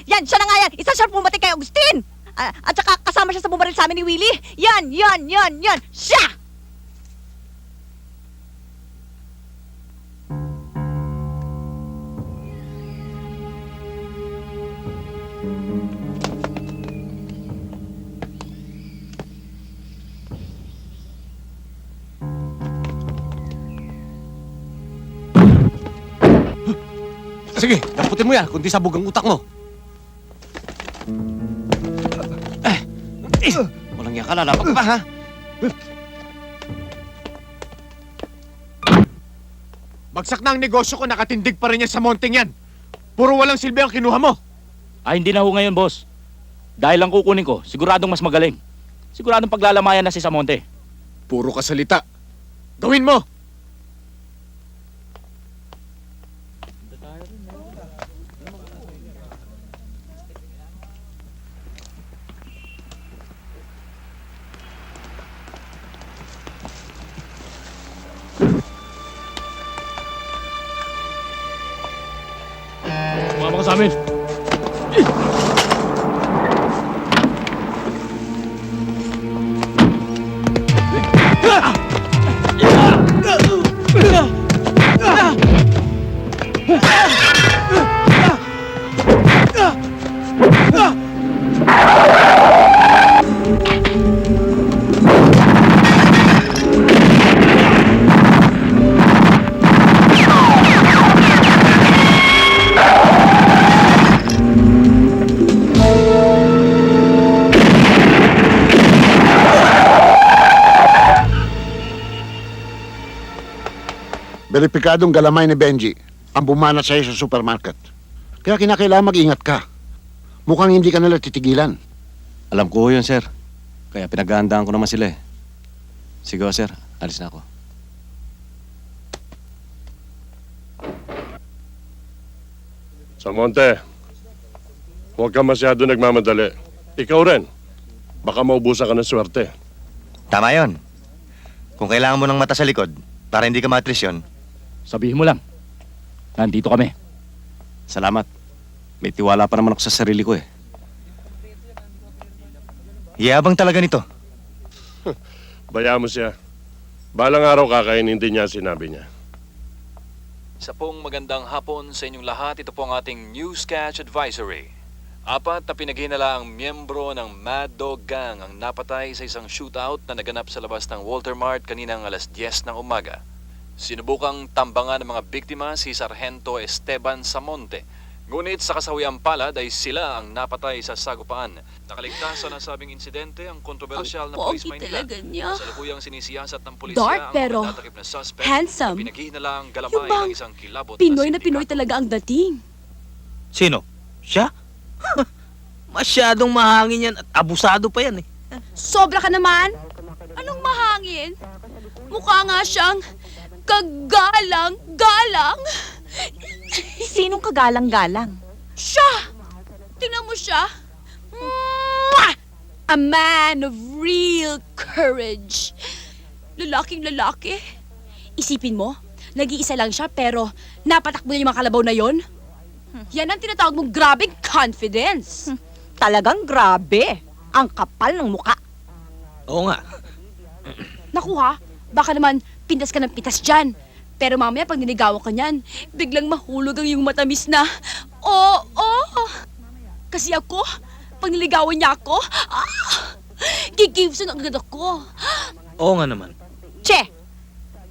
Yan, siya na nga yan. Isa siya pumatay kay Agustin. At saka kasama siya sa bumaril sa amin ni Willie. Yan. Siya! Sige, lamputin mo yan, kundi sabog ang utak mo. Walang yan ka, lalapag pa, ha? Bagsak na ang negosyo ko, nakatindig pa rin yan sa monteng yan. Puro walang silbi ang kinuha mo. Ay, hindi na ho ngayon, boss. Dahil lang kukunin ko, siguradong mas magaling. Siguradong paglalamayan na si Samonte. Puro kasalita. Gawin mo! Sumama ka sa amin. Beripikadong galamay ni Benji ang bumana sa'yo sa supermarket. Kaya kinakailangan mag-ingat ka. Mukhang hindi ka nila titigilan. Alam ko yun, sir. Kaya pinaghahandaan ko naman sila eh. Sige, sir. Alis na ako. Samonte, huwag ka masyado nagmamadali. Ikaw rin. Baka maubusan ka ng swerte. Tama yon. Kung kailangan mo ng mata sa likod, para hindi ka matrisyon, sabihin mo lang. Nandito kami. Salamat. May tiwala pa naman ako sa sarili ko eh. Yabang talaga nito. Bayaan mo siya. Balang araw kakainin din niya ang sinabi niya. Isa pong magandang hapon sa inyong lahat. Ito po ang ating Newscatch Advisory. 4 na pinaghinalaang miyembro ng Mad Dog Gang ang napatay sa isang shootout na naganap sa labas ng Walter Mart kaninang alas 10 ng umaga. Sinubukang tambangan ng mga biktima si Sargento Esteban Samonte. Ngunit sa kasawiang palad ay sila ang napatay sa sagupaan. Nakaligtas sa nasabing insidente ang kontrobersyal na Police Maynila. Sa lukuyang sinisiyasat ng pulisya Dark, ang pero pagtatakip na suspect handsome. na pinaghinalaang Yung galamay bang ng isang kilabot Pinoy na na Pinoy talaga ang dating. Sino? Siya? Masyadong mahangin yan at abusado pa yan eh. Sobra ka naman. Anong mahangin? Mukha nga siyang kagalang-galang. Sinong kagalang-galang? Siya! Tingnan mo siya. Mwah! A man of real courage. Lalaking lalaki. Isipin mo, nag-iisa lang siya pero napatakbo niya yung mga kalabaw na yon. Yan ang tinatawag mong grabing confidence. Talagang grabe. Ang kapal ng muka. Oo nga. Naku ha, baka naman pintas ka ng pitas dyan. Pero mamaya pag ninigawan ka niyan, biglang mahulog ang iyong matamis na, oo. Kasi ako, pag niligawan niya ako, gigibson ang agad ako. Oo nga naman. Che!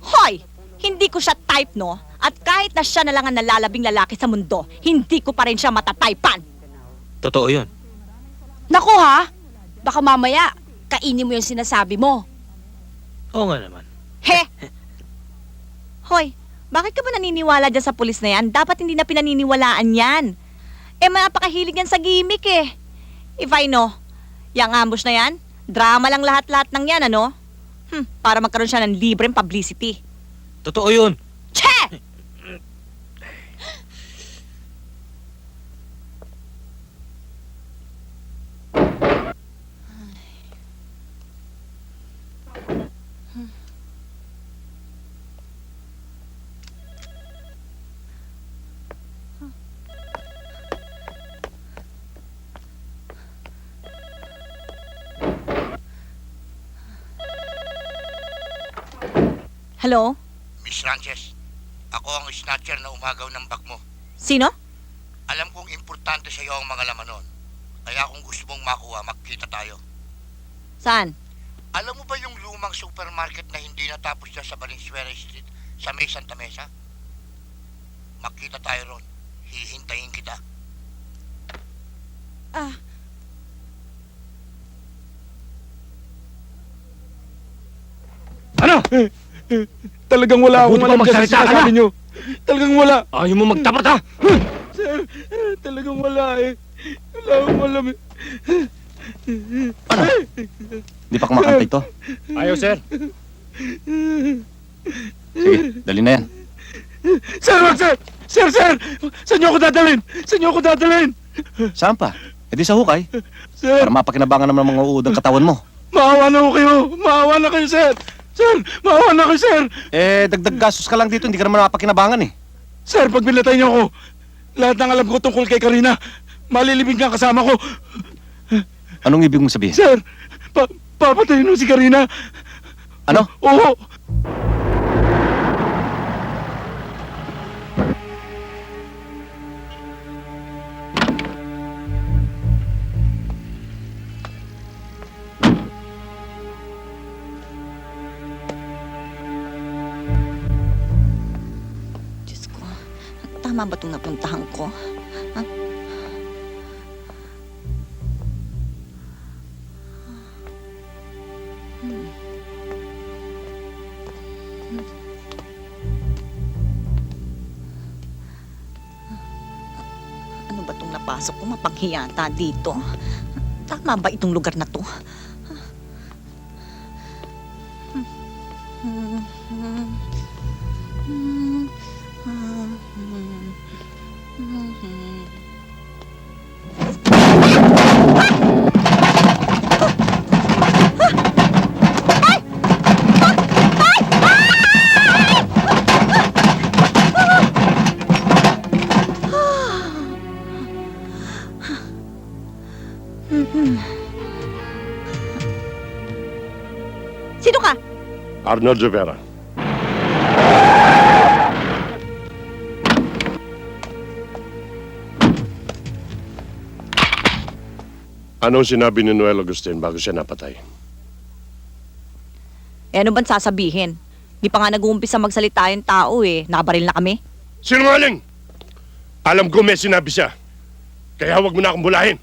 Hoy! Hindi ko siya type, no? At kahit na siya na lang ang nalalabing lalaki sa mundo, hindi ko pa rin siya matataypan. Totoo yun. Naku ha, baka mamaya kainin mo yung sinasabi mo. Oo nga naman. He! Hoy, bakit ka ba naniniwala dyan sa pulis na yan? Dapat hindi na pinaniniwalaan yan. Mapakahilig yan sa gimmick eh. If I know, yung ambush na yan, drama lang lahat-lahat ng yan, ano? Para magkaroon siya ng libreng publicity. Totoo yun. Che! Hello? Miss Sanchez, ako ang snatcher na umagaw ng bag mo. Sino? Alam kong importante sa iyo ang mga laman nun. Kaya kung gusto mong makuha, magkita tayo. Saan? Alam mo ba yung lumang supermarket na hindi natapos dyan sa Valenzuela Street sa May Santa Mesa? Magkita tayo ron. Hihintayin kita. Ano? Talagang wala akong Mabuti pa alam dyan sa magsalita ka na. sinasabi nyo. Talagang wala. Ayaw mo magtapat ha? Sir, talagang wala eh. Wala akong alam eh. Ano? Di pa kumakanta ito? Ayaw, sir. Sige, dali na yan. Sir, wag sir! Sir! Saan nyo ako dadalhin? Saan nyo ako dadalhin? Saan pa? E di sa hukay. Sir, Para mapakinabangan naman ng mga uod ang katawan mo. maawa na kayo! Maawa na kayo, sir! Sir, maawa na kayo, sir! Dagdag gastos ka lang dito, hindi ka naman mapakinabangan eh. Sir, pag binatay niyo ako, lahat ng alam ko tungkol kay Karina, malilibing kang kasama ko. Anong ibig mong sabihin? Sir, papatayin mo si Karina. Ano? Oo! Diyos ko, tama ba itong napuntahan ko? Ha? Ano ba itong napasok ko? Mapanghiyata dito. Tama ba itong lugar na to? Arnold Rivera. Anong sinabi ni Noel Agustin bago siya napatay? Eh ano bang sasabihin? Di pa nga nag-uumpisa magsalita yung tao eh. Nabaril na kami. Sinungaling! Alam ko may sinabi siya. Kaya huwag mo na akong bulahin.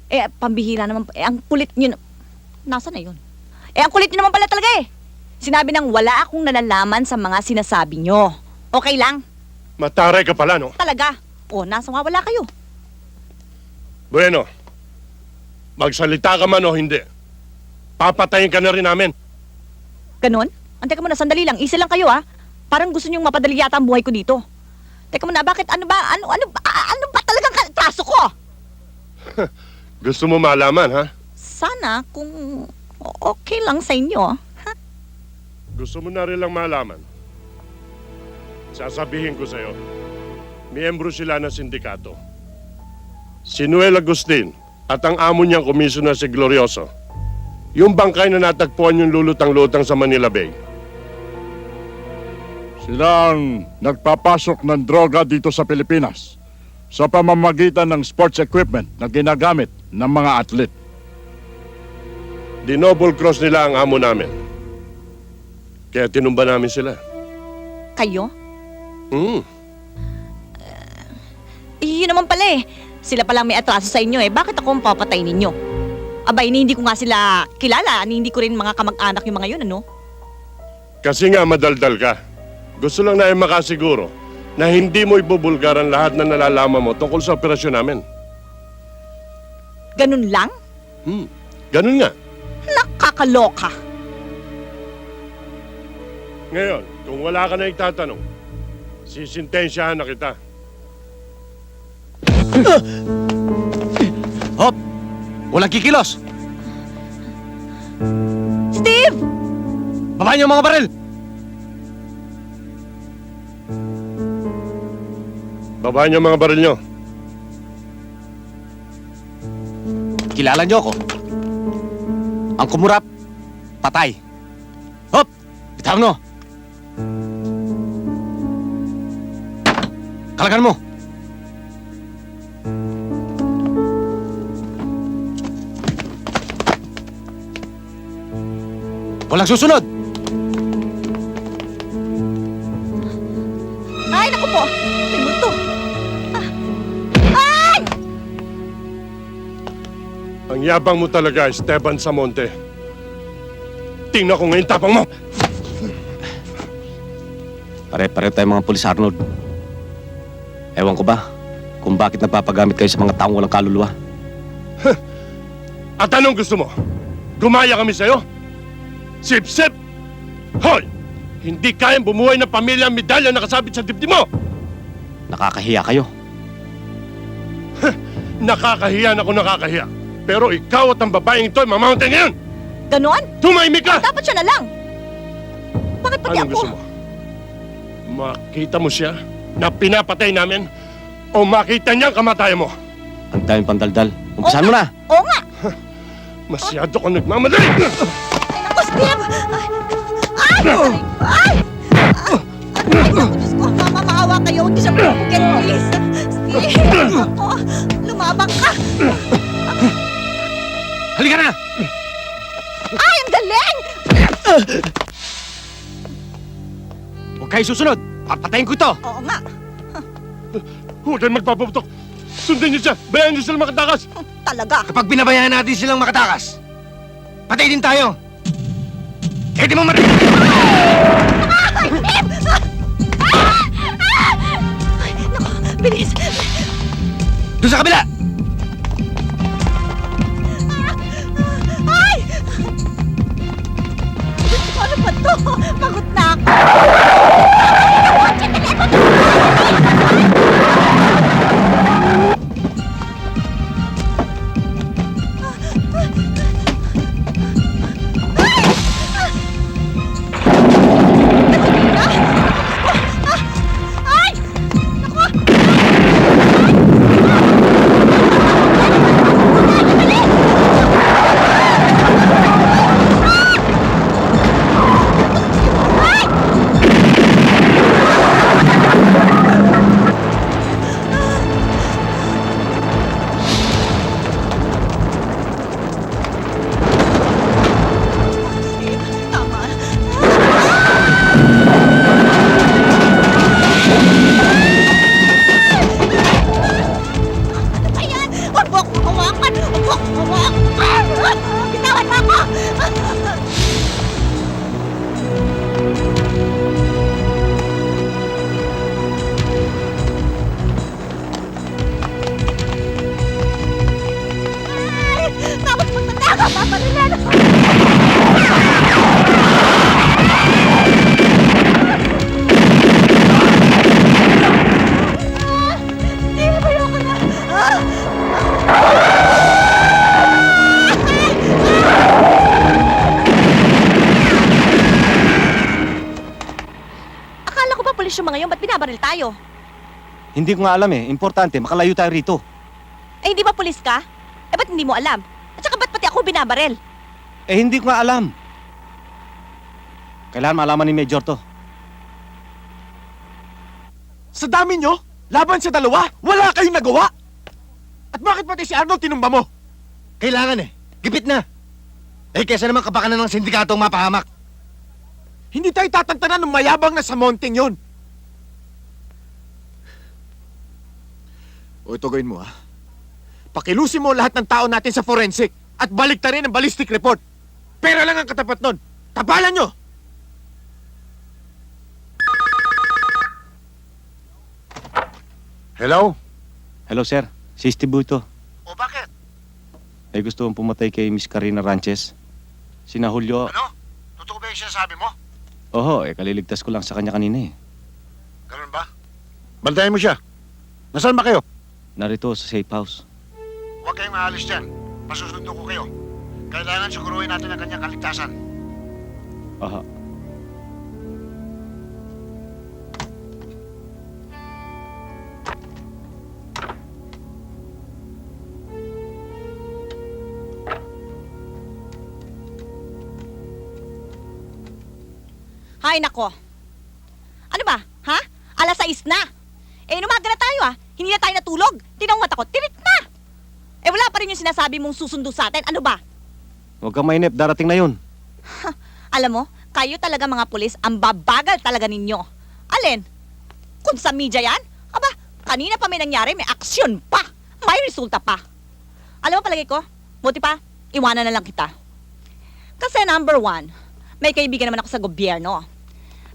Eh, pambihira naman. Eh, ang kulit nyo. Nasaan na yun? Eh, ang kulit nyo naman pala talaga eh. Sinabi nang wala akong nalalaman sa mga sinasabi nyo. Okay lang? Mataray ka pala, no? Talaga. O, nasa nga wala kayo. Bueno, magsalita ka man o hindi, papatayin ka na rin namin. Ganon? Ante ka muna, sandali lang. Isa lang kayo ah. Parang gusto nyong mapadali yata ang buhay ko dito. Teka muna, bakit? Ano ba talagang traso ko? Gusto mo malaman, ha? Sana kung okay lang sa inyo. Gusto mo na rin lang malaman. Sasabihin ko sa'yo, miyembro sila ng sindikato. Si Noel Agustin at ang amo niyang komisyoner si Glorioso. Yung bangkay na natagpuan yung lulutang-lutang sa Manila Bay. Sila ang nagpapasok ng droga dito sa Pilipinas sa pamamagitan ng sports equipment na ginagamit ng mga atlet. Dinouble cross nila ang amo namin. Kaya tinumba namin sila. Kayo? Hmm. Yun naman pala eh. Sila palang may atraso sa inyo eh. Bakit ako ang papatay ninyo? Abay, hindi ko nga sila kilala. Hindi ko rin mga kamag-anak yung mga yun, ano? Kasi nga madaldal ka. Gusto lang namin makasiguro na hindi mo ibubulgar ang lahat na nalalaman mo tungkol sa operasyon namin. Ganun lang? Ganun nga. Nakakaloka. Ngayon, kung wala ka na itatanong, sisintensyahan na kita. Hop! Walang kikilos! Steve! Babahan niyo ang mga baril! Babahan niyo ang mga baril niyo. Kilala niyo ako. Ang kumurap, patay. Hop! Bitaw mo! Kalagan mo! Walang susunod! Ay, naku po! May multo! Ay! Ang yabang mo talaga, Esteban Samonte. Tingnan ko ngayon tapang mo! Pare-pare tayo mga pulis, Arnold. Ewan ko ba kung bakit napapagamit kayo sa mga taong walang kaluluwa. At anong gusto mo? Gumaya kami sa'yo? Sip-sip! Hoy! Hindi kayang bumuhay ng pamilya ang medalya na nakasabit sa dibdib mo! Nakakahiya kayo. Nakakahiya na ako nakakahiya. Pero ikaw at ang babaeng ito ay mamamatay ngayon! Ganon? Tumahimik ka! Dapat siya na lang! Bakit pati Anong ako? gusto mo? Makita mo siya na pinapatay namin o makita niya ang kamatayan mo? Ang daming pandaldal. Umpisahan mo na! Oo nga! Masyado kang nagmamadali! Naku, Steve! Ay! Ay! Ay, naku, Diyos ko. Mama, maawa kayo. Huwag niyo siyang pupugyan, please. Steve! Ako, lumabang ka! Halika na! Ay, ang galing! Huwag kayo susunod! Papatayin ko ito! Oo nga. Huwag kayong magpapaputok! Sundin niyo siya! Bayan niyo sila makatakas! Talaga! Kapag binabayaan natin silang makatakas, patay din tayo! Pwede mo marin! Ay, Steve! Ay, naku, bilis! Doon sa kabila! Ay! Ano ba to? Pagod na ako! pulis yung mga yun, ba't binabaril tayo? Hindi ko nga alam eh. Importante, makalayo tayo rito. Eh, hindi ba pulis ka? Eh, ba't hindi mo alam? At saka ba't pati ako binabaril? Eh, hindi ko nga alam. Kailangan malaman ni Major to. Sa dami nyo, laban sa dalawa, wala kayong nagawa! At bakit pati si Arnold tinumba mo? Kailangan eh. Gipit na. Eh, kesa naman kapakanan ng sindikato ang mapahamak. Hindi tayo tatantanan ng mayabang na sa mounting yun. O ito gawin mo ha. Pakilusin mo lahat ng tao natin sa forensic at balik ta rin ang ballistic report. Pera lang ang katapat nun. Tabalan nyo! Hello? Hello, sir. Si Steve ito. O bakit? Eh, gusto mong pumatay kay Miss Karina Ranches. Sina Julio. Ano? Totoo ba yung sinasabi mo? Oho, kaliligtas ko lang sa kanya kanina eh. Ganun ba? Bantayan mo siya. Nasaan ba kayo? Narito sa safe house. Huwag kayong aalis dyan. Masusundo ko kayo. Kailangan siguruhin natin ang kanyang kaligtasan. Aha. Hay nako. Ano ba? Ha? Alas 6 na. Eh, umaga na tayo Hindi na tayo natulog. Tinawang mata ko, tirik na. Eh, wala pa rin yung sinasabi mong susundo sa atin. Ano ba? Huwag kang mainip, darating na yun. Alam mo, kayo talaga mga pulis, ang babagal talaga ninyo. Alin? Kung sa media yan? Aba, kanina pa may nangyari, may aksyon pa. May resulta pa. Alam mo palagay ko, buti pa, iwanan na lang kita. Kasi number 1, may kaibigan naman ako sa gobyerno.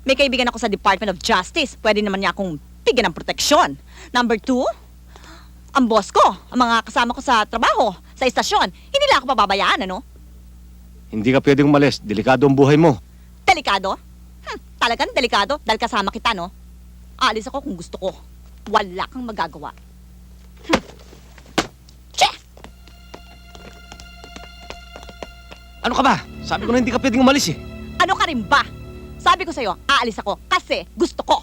May kaibigan ako sa Department of Justice. Pwede naman niya akong bigyan ng proteksyon. Number 2, ang boss ko, ang mga kasama ko sa trabaho, sa istasyon, hindi nila ako pababayaan, ano? Hindi ka pwedeng umalis. Delikado ang buhay mo. Delikado? Talagang delikado dahil kasama kita, no? Aalis ako kung gusto ko. Wala kang magagawa. Ano ka ba? Sabi ko na hindi ka pwedeng umalis eh. Ano ka rin ba? Sabi ko sa'yo, aalis ako kasi gusto ko.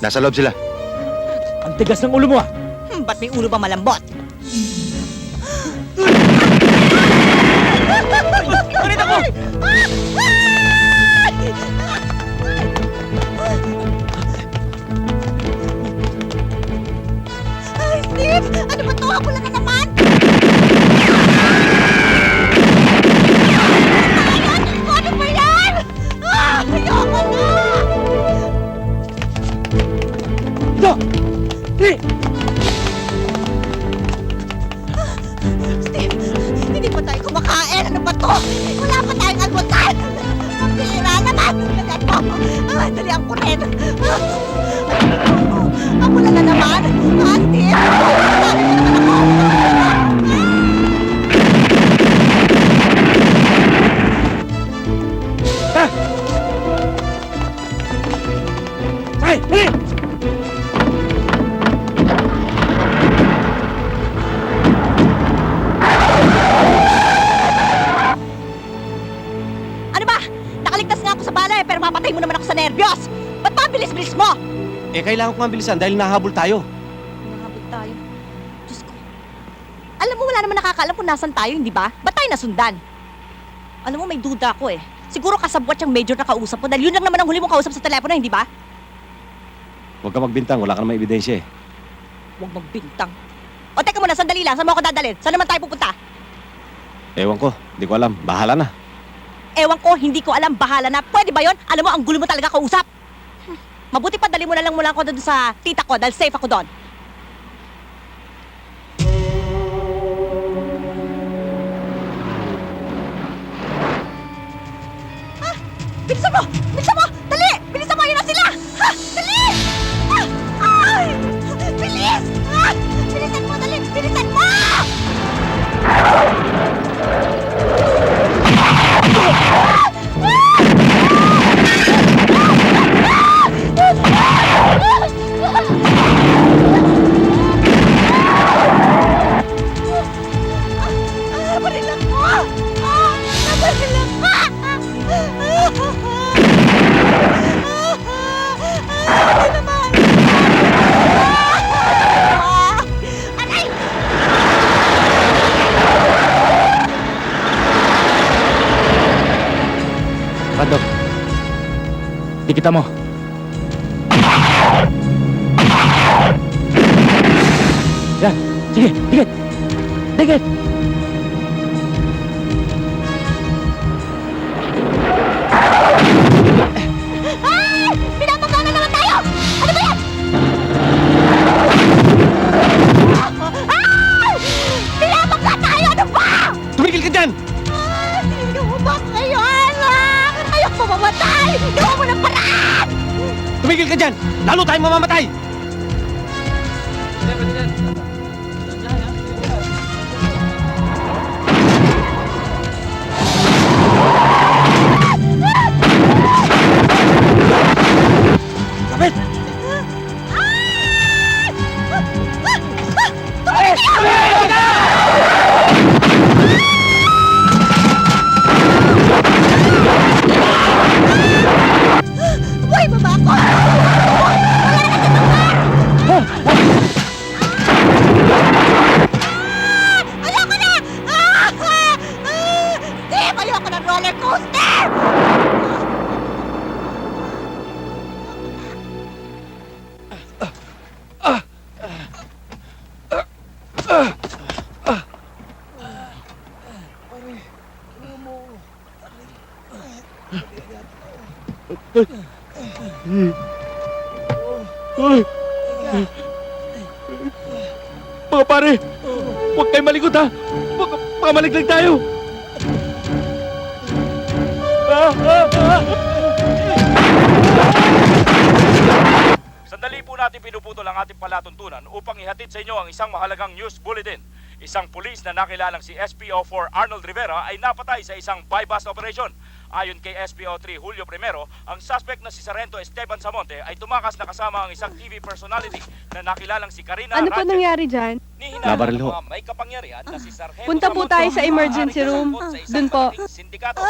Nasa loob sila. Ang tigas ng ulo mo Ba't may ulo ba malambot? Ulit ako! Ay, Steve! Ano ba to? Ako lang na naman! Ano ba yan? Ayoko na! Steve, hindi pa tayo kumakain. Ano ba to? Wala pa tayong almusal. Ang pira naman. Dalihan ko rin. Ako na naman. Steve! Ano ba? Nakaligtas nga ako sa bala pero mapatay mo naman ako sa nervyos. Ba't pa ang bilis-bilis mo? Eh, kailangan ko nga bilisan dahil nahabol tayo. Nahabol tayo. Diyos ko. Alam mo, wala naman nakakaalam kung nasan tayo, hindi ba? Ba't tayo nasundan? Alam mo, may duda ako eh. Siguro kasabwat yung major na kausap mo dahil yun lang naman ang huli mong kausap sa telepono, hindi ba? Huwag ka magbintang, wala ka namang ebidensya eh. Huwag magbintang. O teka muna, sandali lang. Saan mo ako dadalhin? Saan naman tayo pupunta? Ewan ko, hindi ko alam. Bahala na. Ewan ko, hindi ko alam. Bahala na. Pwede ba yon? Alam mo, ang gulo mo talaga kausap. Mabuti pa, dali mo na lang mula ako doon sa tita ko dahil safe ako doon. Bilisan mo! Bilisan mo! Dali! Bilisan mo! Yun na sila! Ha! Dali! Ay! Bilis! Bilisan mo! Dali! Bilisan mo! Lakad daw. Tikita mo. Yan. Sige, dikit. Dikit. Ay! Pinapagawa na naman tayo! Ano ba yan? Ay! Pinapagawa tayo! Ano ba? Tumigil ka dyan! Sino mo ba kayo, anak? Ayoko mamatay! Gawa mo ng paraan! Tumigil ka dyan! Lalo tayong mamamatay! Kapit! Buhay mo ba ako? Ayoko na! Steve, ayoko ng roller coaster! Mga pare, huwag kayo malikot ha. Baka maliglag tayo. Sandali po natin pinuputol ang ating palatuntunan upang ihatid sa inyo ang isang mahalagang news bulletin. Isang pulis na nakilalang si SPO4 Arnold Rivera ay napatay sa isang buy-bust operation. Ayon kay SPO3 Julio Primero, ang suspect na si Sargento Esteban Samonte ay tumakas na kasama ang isang TV personality na nakilalang si Karina Ano po Ranchez. nangyari dyan? Nabaril ho. May kapangyarihan na si Sargento Punta po tayo sa emergency room. Dun po. Sindikato.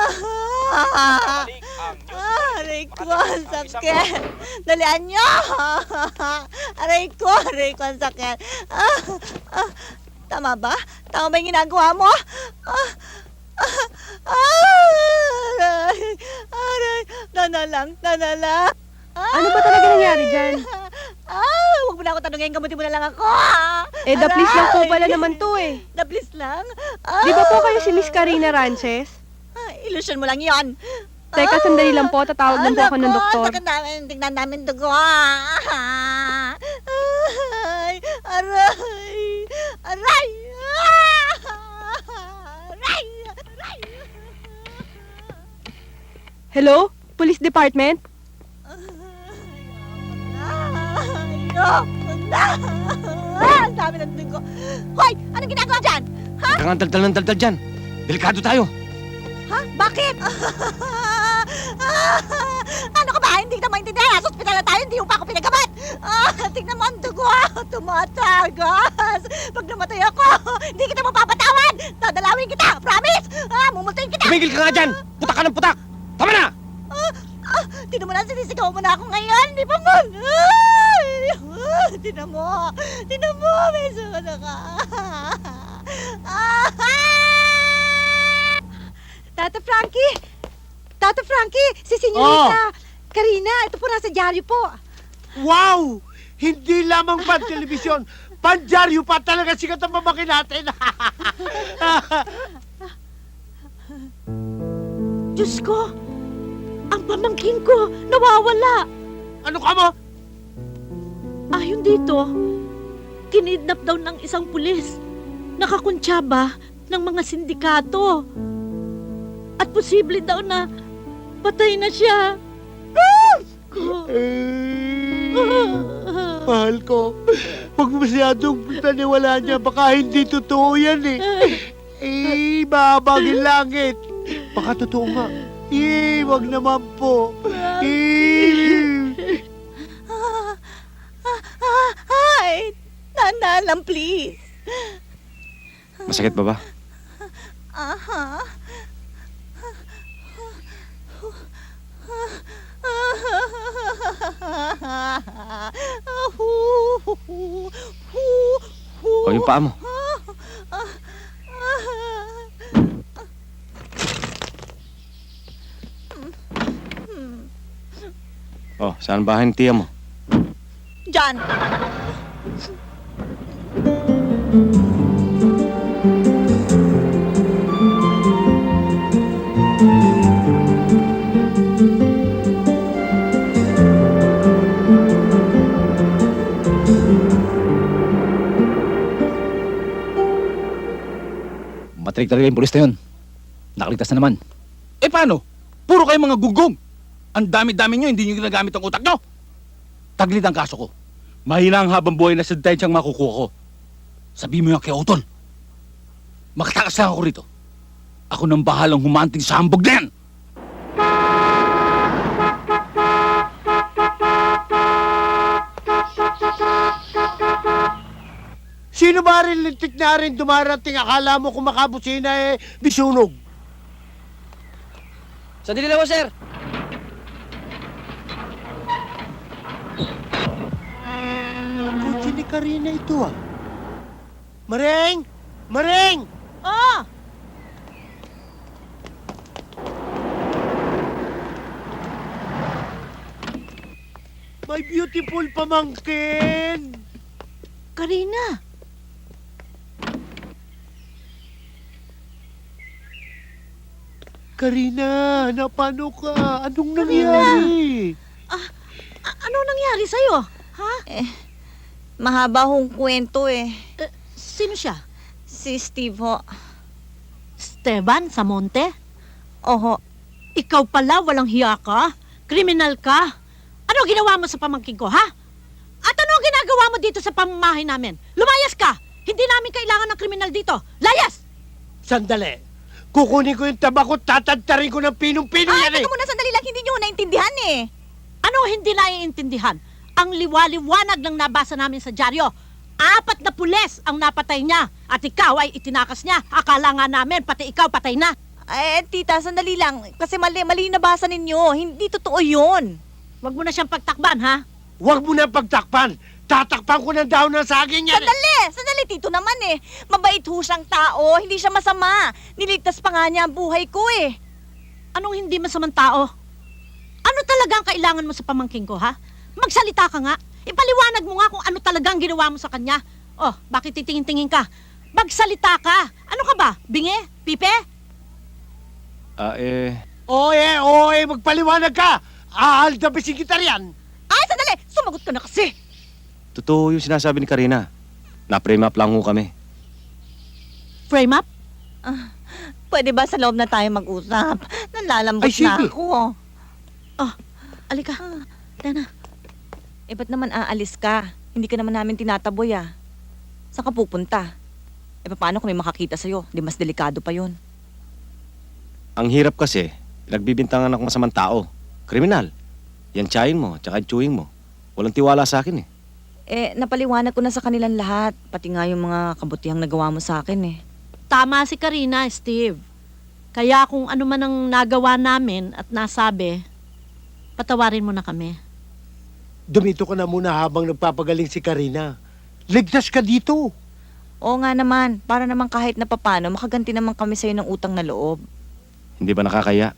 Aray ko, ang sakit. Dalian niyo. Aray ko, ang sakit. Tama ba? Tama ba yung ginagawa mo? Aray, nanalang. Ano ba talaga nangyari dyan? Huwag mo na ako tanungin, gamutin mo na lang ako. Eh, daplis lang po pala naman to eh. Daplis lang? Di ba po kayo si Miss Karina Ranchez? Ilusyon mo lang yon. Teka, sandali lang po. Tatawag lang po ako ng doktor. Tignan namin dugo. Aray! Aray! Aray! Hello? Police Department? Ang dami ng dugo. Hoy! Anong ginagawa dyan? Ha? Kang daldal ng daldal dyan! Delikado tayo! Ha? Bakit? Ano ka ba? Hindi kita maintindihan. Sa ospital na tayo, hindi mo pa ako pinagamat. Tingnan mo ang dugo. Tumatagas. Pag namatay ako, hindi kita mapapatawan. Dadalawin kita. Promise. Mumultahin kita. Tumigil ka nga dyan! Putak ka ng putak! Tama na! Tinan mo na, sinisigaw mo na ako ngayon. Di ba mo? Tinan mo. Tinan mo. May sumana ka. Tata Frankie! Tata Frankie! Si Senyorita! Karina, ito po nasa dyaryo po. Wow! Hindi lamang pan-telebisyon, pan-dyaryo pa talaga sikat ang pamaki natin. Diyos ko! Ang pamangkin ko, nawawala! Ano ka mo? Ayon dito, kinidnap daw ng isang pulis. Nakakuntsaba ng mga sindikato. At posible daw na patay na siya. Mahal ko, huwag masyadong paniwala niya. Baka hindi totoo yan eh. Babagin langit. Baka totoo nga. Wag naman po. Ay, nanalang please. Masakit ba ba? Aha. O yung paa mo. Saan bahay ng tiya mo? Diyan. Matrik talaga yung pulis na yun. Nakaligtas na naman. Eh paano? Puro kayo mga gugong. Ang dami-dami nyo, hindi nyo ginagamit ang utak nyo. Taglit ang kaso ko. Mahina ang habang buhay na sentensiyang makukuha ko. Sabihin mo yan kay Otol. Makatakas lang ako rito. Ako nang bahalang humanting sa hambog na yan. Sino ba rin lintik na rin dumarating? Akala mo kung makabusina bisunog. Sandali lang po, sir. Kutsi ni Karina ito Mareng! Mareng! Oh! My beautiful pamangkin! Karina! Karina, napano ka? Anong nangyari? Anong nangyari sa'yo? Ha? Mahaba hong kwento Sino siya? Si Steve ho. Esteban Samonte? Oho. Ikaw pala, walang hiya ka? Kriminal ka? Ano ginawa mo sa pamangkin ko, ha? At ano ginagawa mo dito sa pamamahay namin? Lumayas ka! Hindi namin kailangan ng kriminal dito. Layas! Sandali. Kukunin ko yung tabako, tatantarin ko ng pinong-pino yan Teka muna, sandali lang. Hindi nyo naintindihan Ano hindi naiintindihan? Ang liwaliwanag ng nabasa namin sa dyaryo. 4 na pulis ang napatay niya. At ikaw ay itinakas niya. Akala nga namin, pati ikaw patay na. Tita, sandali lang. Kasi mali nabasa ninyo. Hindi totoo yun. Huwag mo na siyang pagtakban, ha? Huwag mo na pagtakpan. Tatakpan ko ng daon ng saging yan. Sandali, Tito naman Mabait ho siyang tao. Hindi siya masama. Niligtas pa nga niya ang buhay ko Anong hindi masamang tao? Ano talaga ang kailangan mo sa pamangkin ko, ha? Magsalita ka nga. Ipaliwanag mo nga kung ano talagang ginawa mo sa kanya. Oh, bakit titingin-tingin ka? Magsalita ka. Ano ka ba? Bingi? Pipe? Magpaliwanag ka. Aaldabisin kita riyan. Ay, sandali! Sumagot ka na kasi. Totoo yung sinasabi ni Karina. Na-frame up lang ho kami. Frame up? Pwede ba sa loob na tayo mag-usap? Nalalambot na ako. Oh, alika. Tena. Ba't naman aalis ka? Hindi ka naman namin tinataboy Saan ka pupunta? Paano kung may makakita sa'yo? Di mas delikado pa yun. Ang hirap kasi, nagbibintangan ako masamang tao. Kriminal. Yan tsahin mo, tsaka chewing mo. Walang tiwala sa akin Napaliwanag ko na sa kanilang lahat. Pati nga yung mga kabutihang nagawa mo sa akin Tama si Karina, Steve. Kaya kung ano man ang nagawa namin at nasabi, patawarin mo na kami. Dumito ka na muna habang nagpapagaling si Karina. Ligtas ka dito. Oo nga naman. Para naman kahit na papano, makaganti naman kami sa'yo ng utang na loob. Hindi ba nakakaya?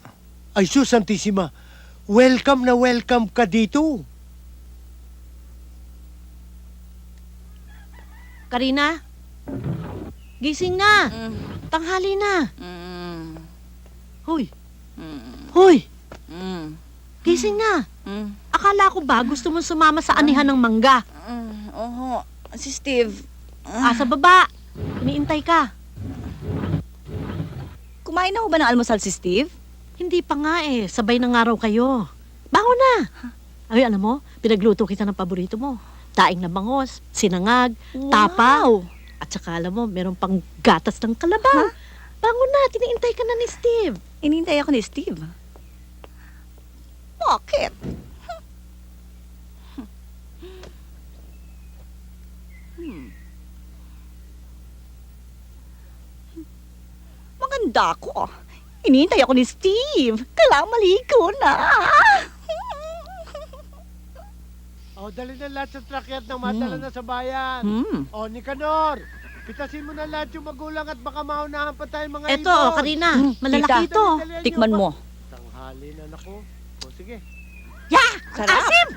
Ay, Sus Santissima. Welcome na welcome ka dito. Karina? Gising na. Tanghali na. Hoy. Hoy. Gising na. Akala ko ba gusto mong sumama sa anihan ng mangga? Oo. Si Steve. Sa baba. Iniintay ka. Kumain na ho ba ng almusal si Steve? Hindi pa nga Sabay ng araw kayo. Bango na. Ay, alam mo, pinagluto kita ng paborito mo. Daing na bangos, sinangag, tapa. At saka alam mo, meron pang gatas ng kalabaw. Bango na, tiniintay ka na ni Steve. Inintay ako ni Steve. Bakit? Maganda ako. Inintay ako ni Steve. Kailangan maligo na. Dali na lahat sa trakyat ng madala na sa bayan. Nicanor, pitasin mo na lahat yung magulang at baka maunahan pa tayo mga ibon. Karina, malalaki ito. Tikman mo. Tanghali na, nako. Sige. Yeah! Sarap. Asim!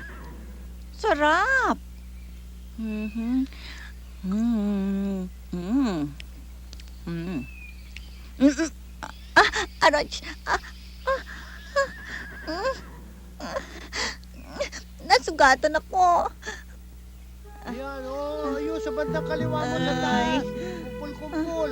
Sarap! Mhm. Mm. Mm. Mm. Mm. Aray! Nasugatan ako. Yan, ayun sa bandang kaliwa mo sa taas. Kumpul-kumpul,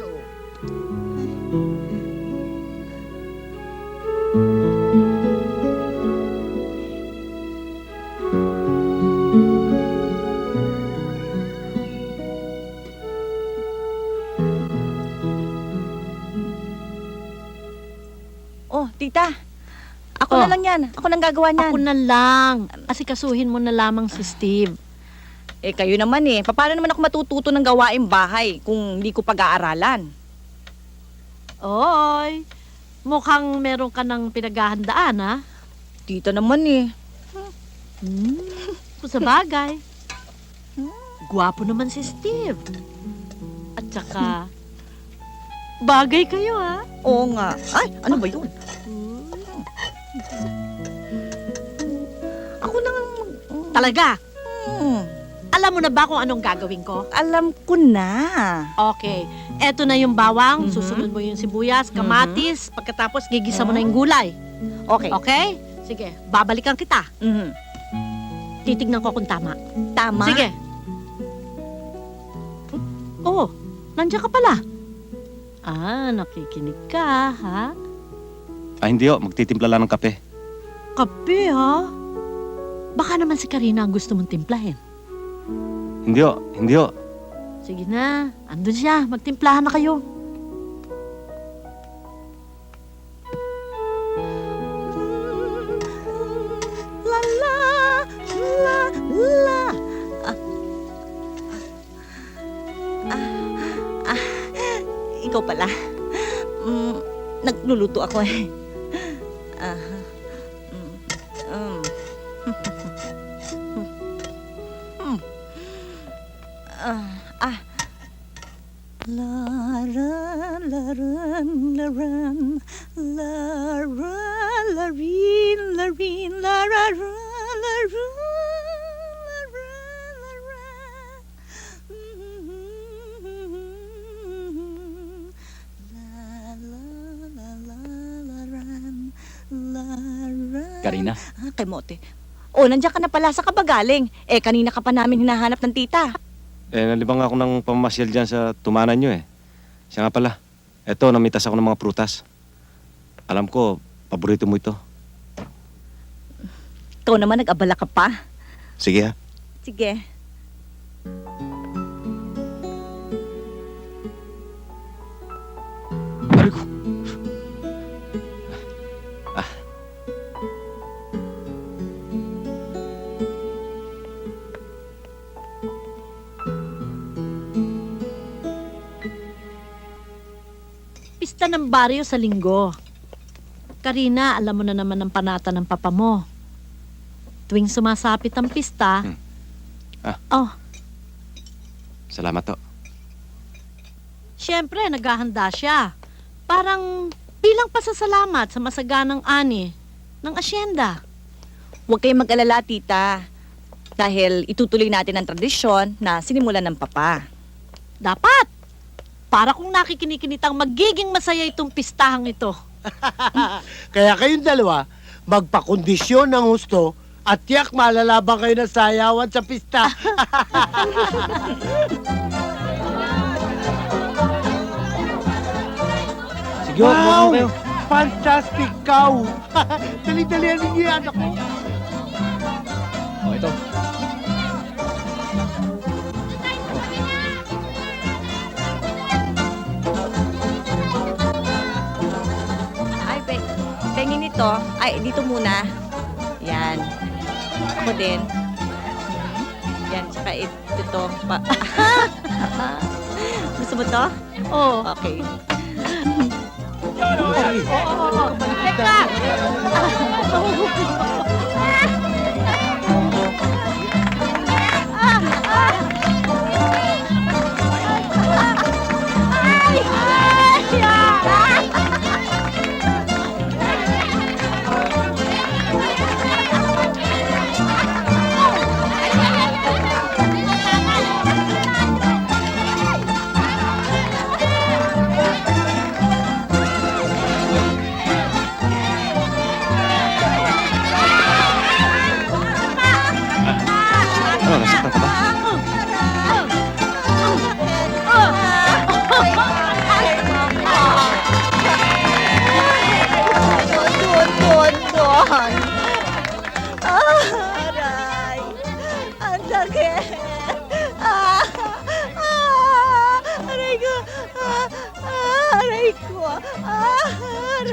Oh, tita. Ako na lang yan. Ako nang gagawa niyan. Ako na lang. Asikasuhin mo na lamang si Steve. Eh, kayo naman eh. Paano naman ako matututo ng gawaing bahay kung hindi ko pag-aaralan? Oy, mukhang meron ka ng pinaghahandaan, ha? Tita naman eh. Kung sa bagay. Gwapo naman si Steve. At saka, bagay kayo, ha? Oo nga. Ay, ano ba yun? Ako na nga Talaga? Alam mo na ba kung anong gagawin ko? Alam ko na. Okay. Eto na yung bawang, susunod mo yung sibuyas, kamatis, pagkatapos gigisa mo na yung gulay. Okay. Okay? Sige, babalikan kita. Titignan ko kung tama. Tama? Sige. Oh, nandiyan ka pala. Ah, nakikinig ka, ha? Hindi ho, magtitimpla lang ng kape. Kape, ha? Baka naman si Karina ang gusto mong timplahin. Hindi ho. Sige na, andun siya. Magtimplahan na kayo. La la la la. Ikaw pala. Nagluluto ako eh. Laran, laran, laran, laran, larin, larin, lararan, laran, Karina? Kemote. Oh, nandiyan ka na pala sa kabagaling. Eh, kanina ka pa namin hinahanap ng tita. Nalibang ako ng pamamasyal dyan sa tumanan nyo eh. Siya nga pala. Eto, namitas ako ng mga prutas. Alam ko, paborito mo ito. Ikaw naman nag-abala ka pa. Sige ha. Sige. Pista ng baryo sa linggo. Karina, alam mo na naman ang panata ng papa mo. Tuwing sumasapit ang pista, oh, Salamat to. syempre naghahanda siya. Parang bilang pasasalamat sa masaganang ani ng asyenda. Huwag kayong mag-alala, tita. Dahil itutuloy natin ang tradisyon na sinimulan ng papa. Dapat! Para kung nakikinikinitang magiging masaya itong pistahang ito. Kaya kayong dalawa, magpakondisyon ng husto at tiyak malalabang kayo ng sayawan sa pista. Sige, wow! Fantastic cow! Dali-dali ang ninyo yan ako. Oh, ito. Ay, pengin ito. Ay, dito muna. Yan. Ako din. Yan, tsaka ito. Gusto mo to? Oo. Okay. Teka!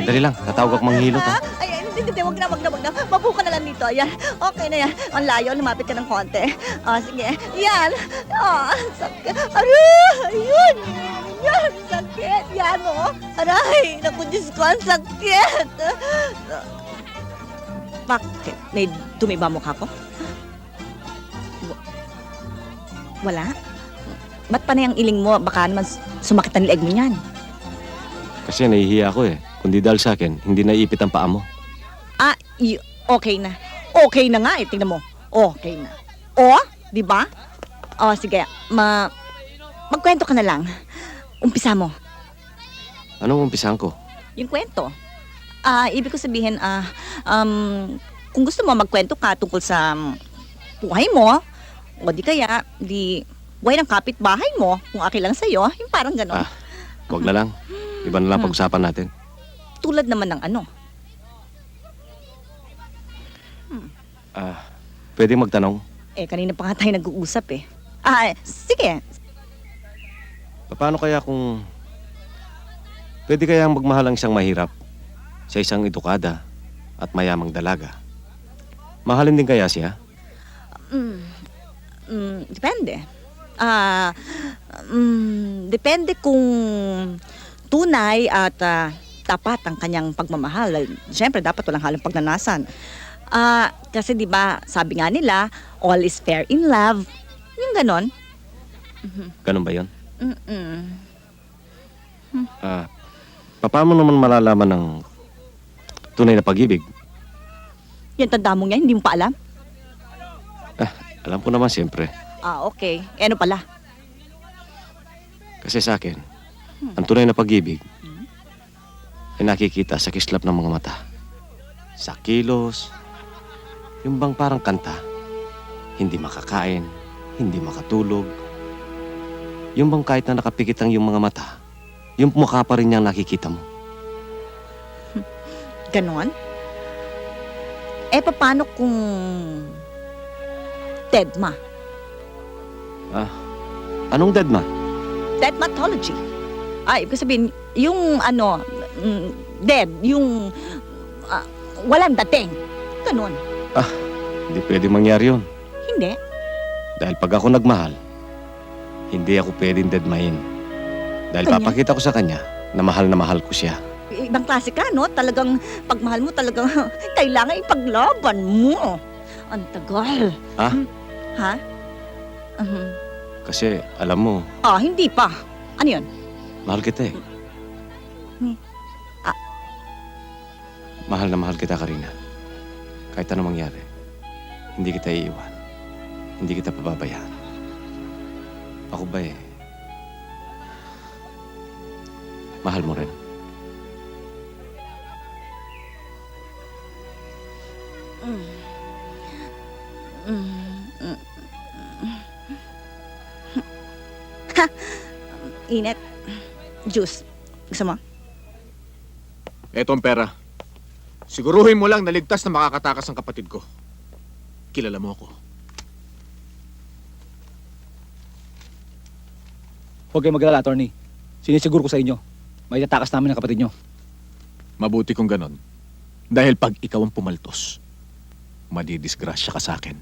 Dali lang, tatawag ako manghihilot ha. Ay, hindi, wag na. Mabuka na lang dito. Ayan, okay na yan. Ang layo, lumapit ka ng konti. Sige. Yan. Sakit. Aray! Ayun! Yan, sakit. Yan, Aray! Naku, Diyos ko, ang sakit. Bakit? May dumi ba mukha ko? Wala? Ba't pa na yung iling mo? Baka naman sumakit ang leeg mo niyan. Kasi nahihiya ako eh. Kundi dahil sa akin, hindi naiipit ang paa mo. Okay na. Okay na nga eh. Tingnan mo. Okay na. Di ba? Sige. Magkwento ka na lang. Umpisa mo. Anong umpisahan ko? Yung kwento. Ibig ko sabihin, kung gusto mo magkwento ka tungkol sa buhay mo, o di kaya, buhay ng kapitbahay mo, kung okay lang sa'yo, yung parang gano'n. Huwag na lang. Iba na lang pag-usapan natin. Tulad naman ng ano. Pwede magtanong, Kanina pa nga tayo nag-uusap eh. Sige. paano kaya kung pwede kayang magmahal ang isang mahirap sa isang edukada at mayamang dalaga? Mahalin din kaya siya? Depende. Depende kung tunay at tapat ang kanyang pagmamahal. Siyempre, dapat walang halong pagnanasan. Kasi di ba sabi nga nila, all is fair in love. Yung ganon. Ganun ba yun? Paano mo naman malalaman ng tunay na pag-ibig? Yung tanda mo nga, hindi mo pa alam? Alam ko naman siyempre. Okay. Ano pala? Kasi sa akin, ang tunay na pag-ibig ay nakikita sa kislap ng mga mata. Sa kilos, yung bang parang kanta, hindi makakain, hindi makatulog. Yung bang kahit na nakapikit ang yung mga mata, yung mukha pa rin niyang nakikita mo. Ganon? Paano kung deadma? Anong deadma? Deadmatology. Ibig sabihin, yung dead, yung walang dating. Ganon. Hindi pwede mangyari yun. Hindi. Dahil pag ako nagmahal, hindi ako pwedeng deadmahin. Dahil Kanya? papakita ko sa kanya na mahal ko siya. Ibang klase ka, no? Talagang pagmahal mo, talagang kailangan ipaglaban mo. Ang tagal. Ha? Kasi alam mo, Hindi pa. Ano yun? mahal kita eh. Mahal na mahal kita, Karina. Kahit ano mangyari, hindi kita iiwan. Hindi kita pababayaan. Ako ba mahal mo rin? Init. Juice. Gusto mo? Eto ang pera. Siguruhin mo lang na ligtas na makakatakas ang kapatid ko. Kilala mo ako. Huwag kayong mag-alala, attorney. Sinisiguro ko sa inyo. May tatakas namin ang kapatid nyo. Mabuti kung ganon. Dahil pag ikaw ang pumaltos, madidisgrasya ka sa akin.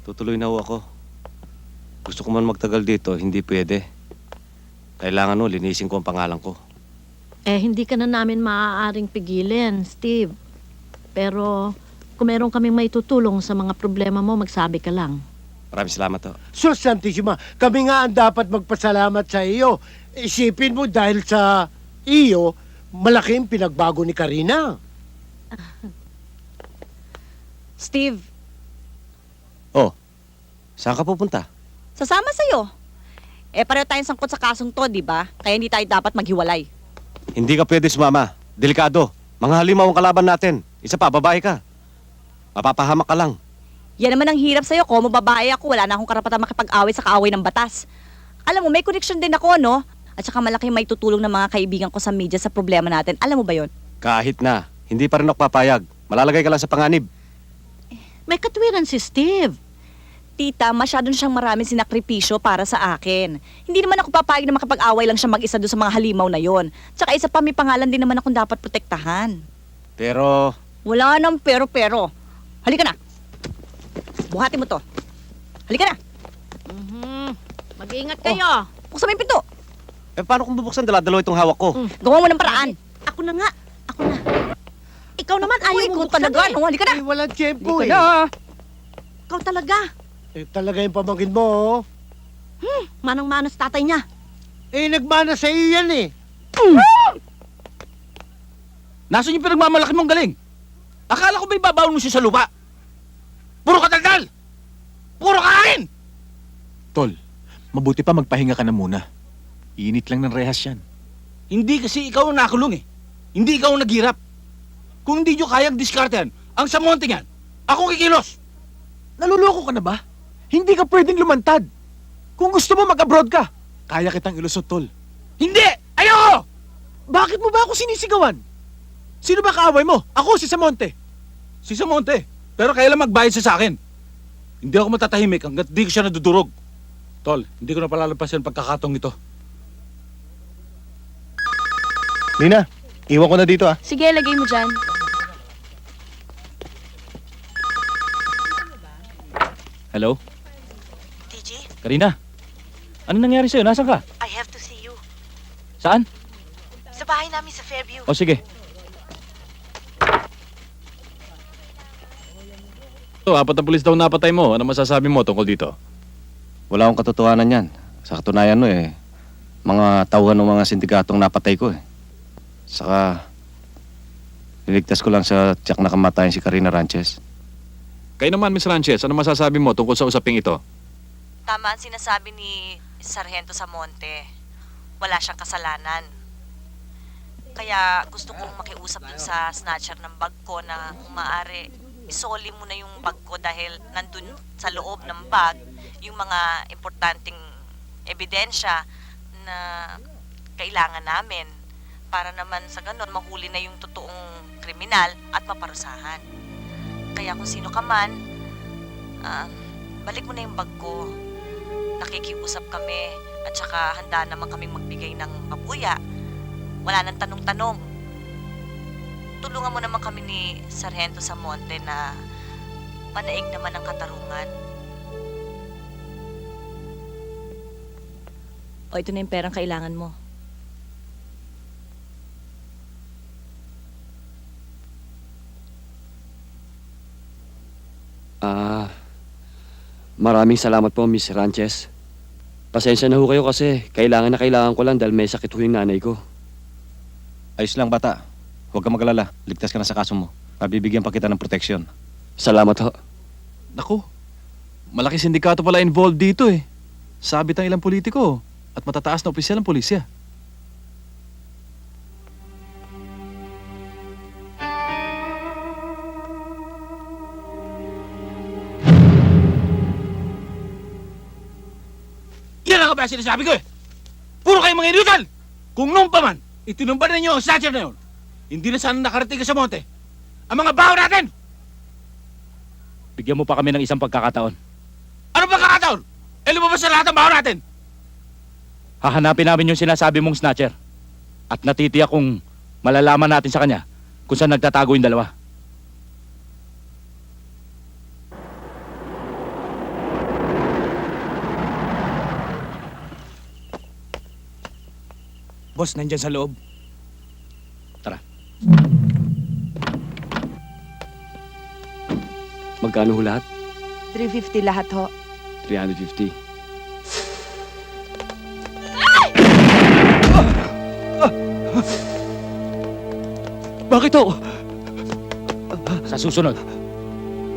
Tutuloy na ho ako. Gusto ko man magtagal dito, hindi pwede. Kailangan linisin ko ang pangalan ko. Hindi ka na namin maaaring pigilin, Steve. Pero kung meron kaming maitutulong sa mga problema mo, magsabi ka lang. Maraming salamat ho. Sus Santissima, kami nga ang dapat magpasalamat sa iyo. Isipin mo dahil sa iyo, malaking pinagbago ni Karina. Steve, Oh, saan ka pupunta? sasama sa'yo. Pareho tayong sangkot sa kasong to, di ba? Kaya hindi tayo dapat maghiwalay. Hindi ka pwede sumama. Delikado. Mga halimaw ang kalaban natin. Isa pa, babae ka. Mapapahamak ka lang. Yan naman ang hirap sa'yo. Kung babae ako, wala na akong karapatan makipag-away sa kaaway ng batas. Alam mo, may connection din ako, no? At saka malaki may tutulong ng mga kaibigan ko sa media sa problema natin. Alam mo ba yon? Kahit na, hindi pa rin ako papayag. Malalagay ka lang sa panganib. May katwiran si Steve. Tita, masyado na siyang maraming sinakripisyo para sa akin. Hindi naman ako papayag na makipag-away lang siya mag-isa doon sa mga halimaw na yon. Tsaka isa pa, may pangalan din naman akong dapat protektahan. Pero, Wala nang pero. Halika na. Buhati mo to. Halika na. Mag-iingat kayo. Buksan mo yung pinto. paano kung bubuksan? Dala-dalawa itong hawak ko. Gawa mo ng paraan. Ako na nga. Ikaw naman, ayaw Uy, mo ikaw buksan talaga, eh. no? Halika na. Walang tiyempo Halika na. Ikaw talaga. Talaga yung pamangkin mo, oh. Manang-mana sa tatay niya. Nagmana sa iyo yan eh. Nasaan yung pinagmamalaki mong galing? Akala ko ba ibabaon mo siya sa lupa? Puro kataldal! Puro kain! Tol, mabuti pa magpahinga ka na muna. Init lang ng rehas yan. Hindi kasi ikaw ang nakulong eh. Hindi ikaw ang naghirap. Kung hindi nyo kayang diskartehan ang samonte niyan, ako kikilos! Naluloko ka na ba? Hindi ka pwedeng lumantad. Kung gusto mo mag-abroad ka, kaya kitang ilusot, Tol. Hindi! Ayoko! Bakit mo ba ako sinisigawan? Sino ba kaaway mo? Ako, si Samonte. Si Samonte. Pero kailan magbayad siya sa akin? Hindi ako matatahimik hanggat di ko siya nadudurog. Tol, hindi ko na palalampasin ang pagkakataong ito. Nina, iwan ko na dito ah. Sige, lagay mo dyan. Hello? TG, Karina? Ano nangyari sa'yo? Nasaan ka? I have to see you. Saan? Sa bahay namin sa Fairview. O sige. So, 4 na pulis daw napatay mo. Ano masasabi mo tungkol dito? Wala akong katotohanan yan. Sa katunayan no mga tauhan ng mga sindikatong napatay ko eh. Saka, niligtas ko lang sa tiyak na kamatayan si Karina Ranches. Kayo naman, Miss Ranches, ano masasabi mo tungkol sa usaping ito? Tama ang sinasabi ni Sargento Samonte. Wala siyang kasalanan. Kaya gusto kong makiusap dun sa snatcher ng bag ko na kung maaari, isoli mo na yung bag ko dahil nandun sa loob ng bag yung mga importanteng ebidensya na kailangan namin para naman sa ganon mahuli na yung totoong kriminal at maparusahan. Kaya kung sino ka man, balik mo na yung bag ko. Nakikiusap kami at saka handa naman kaming magbigay ng pabuya. Wala nang tanong-tanong. Tulungan mo naman kami ni Sargento Samonte na manaig naman ang katarungan. O, ito na yung perang kailangan mo. Maraming salamat po, Miss Ranches. Pasensya na ho kayo kasi kailangan ko lang dahil may sakit ho yung nanay ko. Ayos lang bata. Huwag kang magalala. Ligtas ka na sa kaso mo. Pabibigyan pa kita ng proteksyon. Salamat ho. Naku, malaki sindikato pala involved dito eh. Sabit ang ilang politiko at matataas na opisyal ng pulisya. Yan ang ba sinasabi ko eh! Puro kayo mga inutal! Kung noon pa man, itinumba ninyo ang snatcher na yun, hindi na sana nakarating ka sa monte. Ang mga baho natin! Bigyan mo pa kami ng isang pagkakataon. Ano pagkakataon? Lumabas na lahat ang baho natin! Hahanapin namin yung sinasabi mong snatcher. At natitiyak kung malalaman natin sa kanya kung saan nagtatago yung dalawa. Boss, nandyan sa loob. Tara. Magkano ho lahat? 350 lahat ho. 350. Bakit ho? Sa susunod,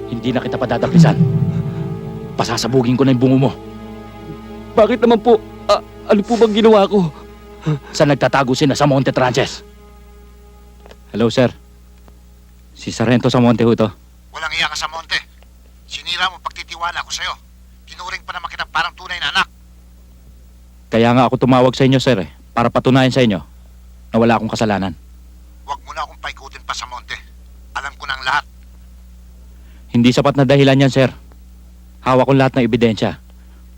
Hindi na kita padadaplisan. Pasasabugin ko na yung bungo mo. Bakit naman po? Ano po bang ginawa ko? Saan nagtatago sila sa Monte Tranches? Hello, sir. Si Sargento sa Monte ho ito. Walang iya ka sa Monte. Sinira mo pagtitiwala ko sa'yo. Tinuring pa naman kita parang tunay na anak. Kaya nga ako tumawag sa inyo, sir, para patunayan sa inyo na wala akong kasalanan. Huwag mo na akong paikutin pa sa Monte. Alam ko na ang lahat. Hindi sapat na dahilan yan, sir. Hawak ko lahat ng ebidensya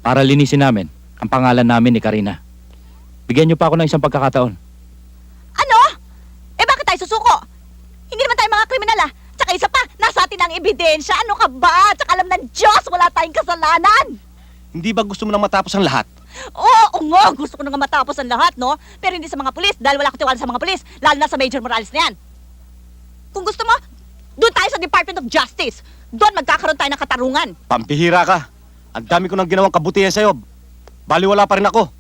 para linisin namin ang pangalan namin ni Karina. Bigyan niyo pa ako ng isang pagkakataon. Ano? Eh bakit tayo susuko? Hindi naman tayo mga kriminal ah. Tsaka isa pa, nasa atin ang ebidensya. Ano ka ba? Tsaka alam ng Diyos, wala tayong kasalanan. Hindi ba gusto mo nang matapos ang lahat? Oo nga, gusto ko na nga matapos ang lahat, no? Pero hindi sa mga pulis, dahil wala akong tiwala sa mga pulis, lalo na sa Major Morales na yan. Kung gusto mo, doon tayo sa Department of Justice. Doon magkakaroon tayo ng katarungan. Pampihira ka. Ang dami ko nang ginawang kabutihan sa'yo. Baliwala pa rin ako.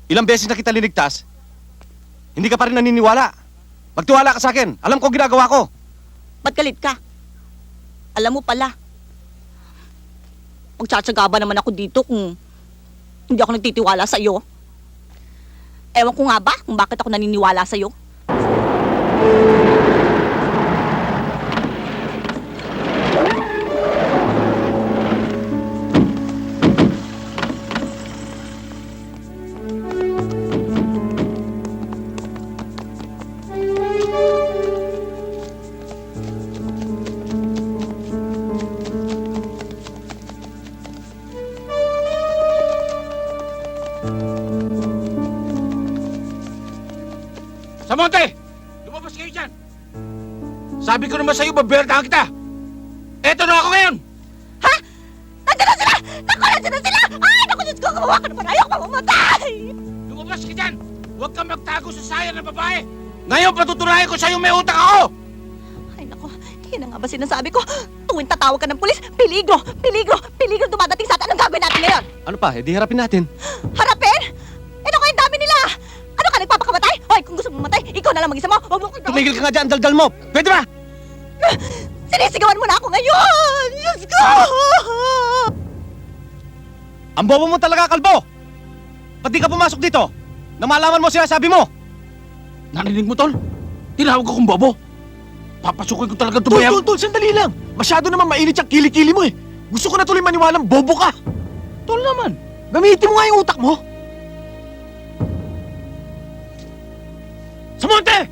Ilang beses na kita linigtas, hindi ka pa rin naniniwala. Magtiwala ka sa akin. Alam ko ang ginagawa ko. Ba't galit ka? Alam mo pala, magtsatsaga ba naman ako dito kung hindi ako nagtitiwala sa iyo? Ewan ko nga ba kung bakit ako naniniwala sa iyo? Sa Monte! Lumabas kayo dyan! Sabi ko naman sa'yo, baberdahan kita! Eto na ako ngayon! Ha? Nandiyan na sila! Naku, nandiyan na sila! Ay, naku, Diyos ko, gumawa ka naman! Ayoko pa mamatay! Lumabas ka dyan! Huwag kang magtago sa sayang na babae! Ngayon, patutunayan ko sa'yo may utak ako! Ay, naku, yan na nga ba sinasabi ko? Tuwing tatawag ka ng pulis, peligro, peligro, peligro dumadating sa atin. Anong gagawin natin ngayon? Ano pa? Eh di harapin natin. Harapin? Eh, naku, yung dami nila! Ano ka, nagpapakamatay? Hoy, kung gusto mo mamatay, ikaw na lang mag-isa mo. Huwag mo kong Tumigil ka nga dyan, daldal mo. Pwede ba? Sinisigawan mo na ako ngayon! Diyos ko! Ang bobo mo talaga, kalbo! Ba't di ka pumasok dito? Na malaman mo sinasabi mo? Narinig mo, Tol? Tinawag ko kong bobo. Papasukin ko talaga tumayang... Tol, sandali lang. Masyado naman mainit yung kilikili mo eh. Gusto ko na tuloy maniwalang bobo ka. Tol naman. Gamitin mo nga yung utak mo. Sa Monte!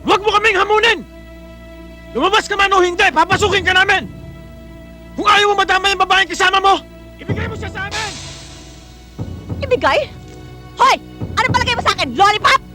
Huwag mo kaming hamunin! Lumabas ka man o hindi, papasukin ka namin! Kung ayaw mo madama yung babaeng kasama mo, ibigay mo siya sa amin! Ibigay? Hoy! Ano palagay mo sa akin? Lollipop?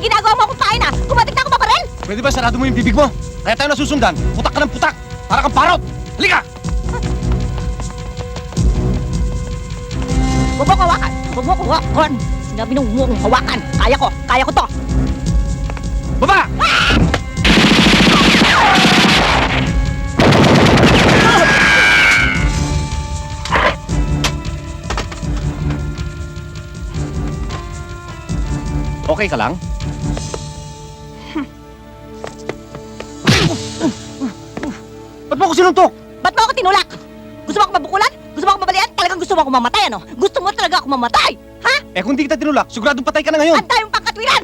May ginagawa mo akong pain ha! Kumatik na ako mabaril! Pwede ba sarado mo yung bibig mo? Kaya tayo nasusundan. Putak ka ng putak. Para kang parot. Halika! Huwag mo akong hawakan! Huwag mo akong hawakan! Sinabi nung huwag mo akong hawakan! Kaya ko to! Baba! Okay ka lang? Ba't mo ako sinuntok? Ba't mo ako tinulak? Gusto mo ako mabukulan? Gusto mo ako mabalian? Talagang gusto mo ako mamatay, ano? Gusto mo talaga ako mamatay? Ha? Eh kung di kita tinulak, siguradong patay ka na ngayon. Ang dami mong pangkatwiran!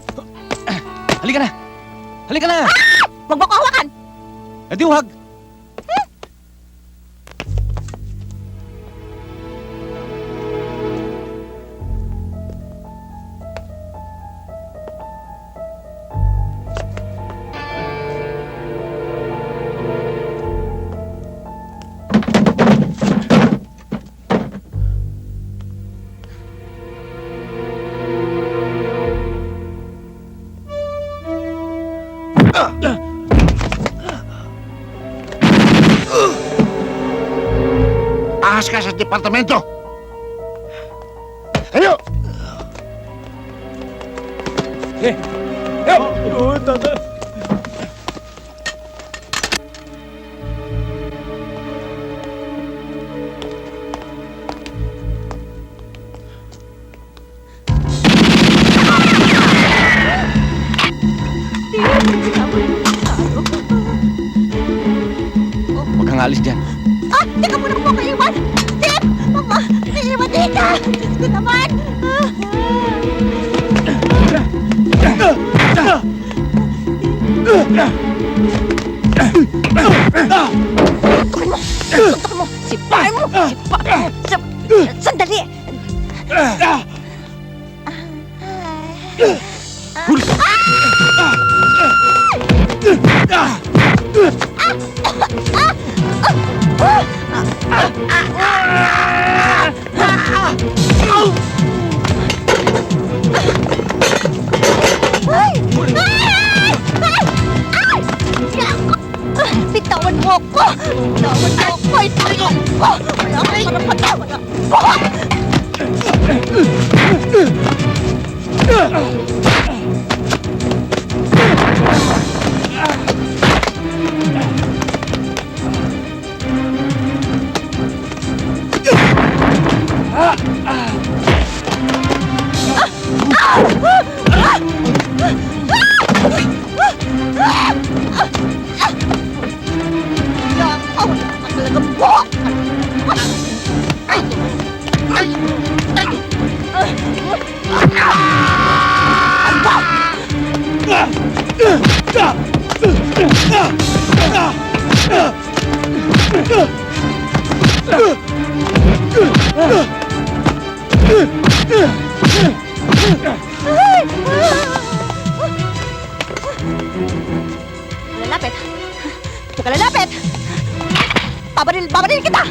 Halika na! Halika na! Huwag mo ako hawakan! Eh di huwag! Ahas ka sa departamento! Ayo! Huwag kang alis dyan. Ah! Teka muna kung ako iwan! Steve! Mama! Naiiwan dito! Diyos ko naman! Suntok mo! Sipain mo! Sipain mo! Sandali! Bitawan mo ako! Bitawan mo ako! Itawan ko! Wala akong karapatan! Wala ako! Lalapit! Huwag ka lalapit! Babaril kita!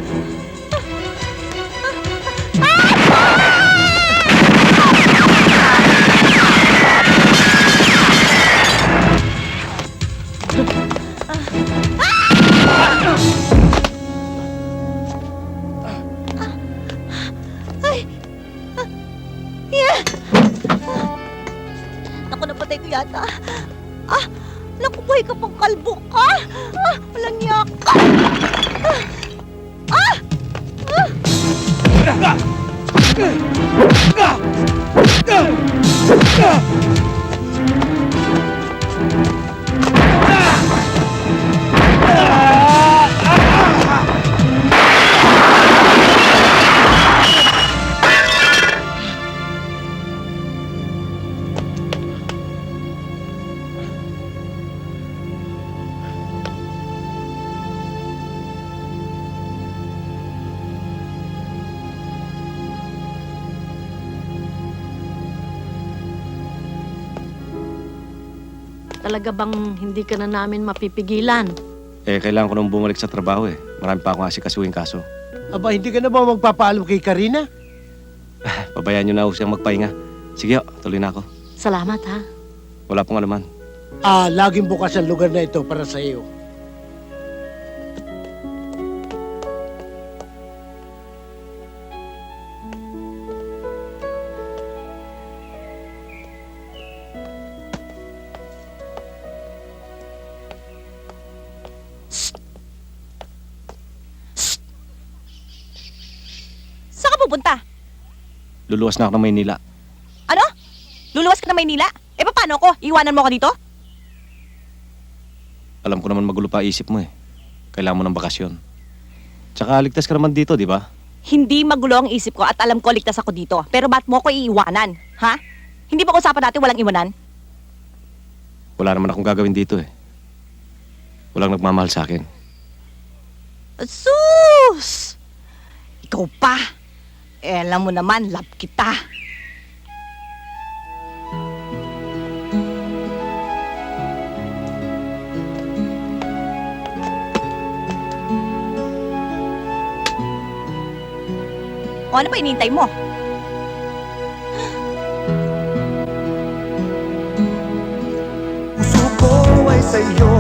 Naku, napatay ko yata. Naku, buhay ka pang kalbo ka. Walang niya ka. Talaga bang hindi ka na namin mapipigilan? Eh, kailangan ko nang bumalik sa trabaho eh. Marami pa akong asikasuhin kaso. Aba, hindi ka na ba magpapaalam kay Karina? Pabayaan nyo na ako siyang magpahinga. Sige, tuloy na ako. Salamat, ha? Wala pong alaman. Laging bukas ang lugar na ito para sa iyo. Saan ka pupunta? Luluwas na ako ng Maynila. Ano? Luluwas ka na Maynila? Eh, paano ako? Iwanan mo ako dito? Alam ko naman magulo pa isip mo eh. Kailangan mo ng bakasyon. Tsaka ligtas ka naman dito, di ba? Hindi magulo ang isip ko at alam ko ligtas ako dito. Pero ba't mo ako iiwanan? Ha? Hindi ba usapan natin walang iwanan? Wala naman akong gagawin dito eh. Walang nagmamahal sa akin. Sus! Ikaw pa. Eh, alam mo naman, love kita. O ano pa inintay mo? Puso ko ay sa'yo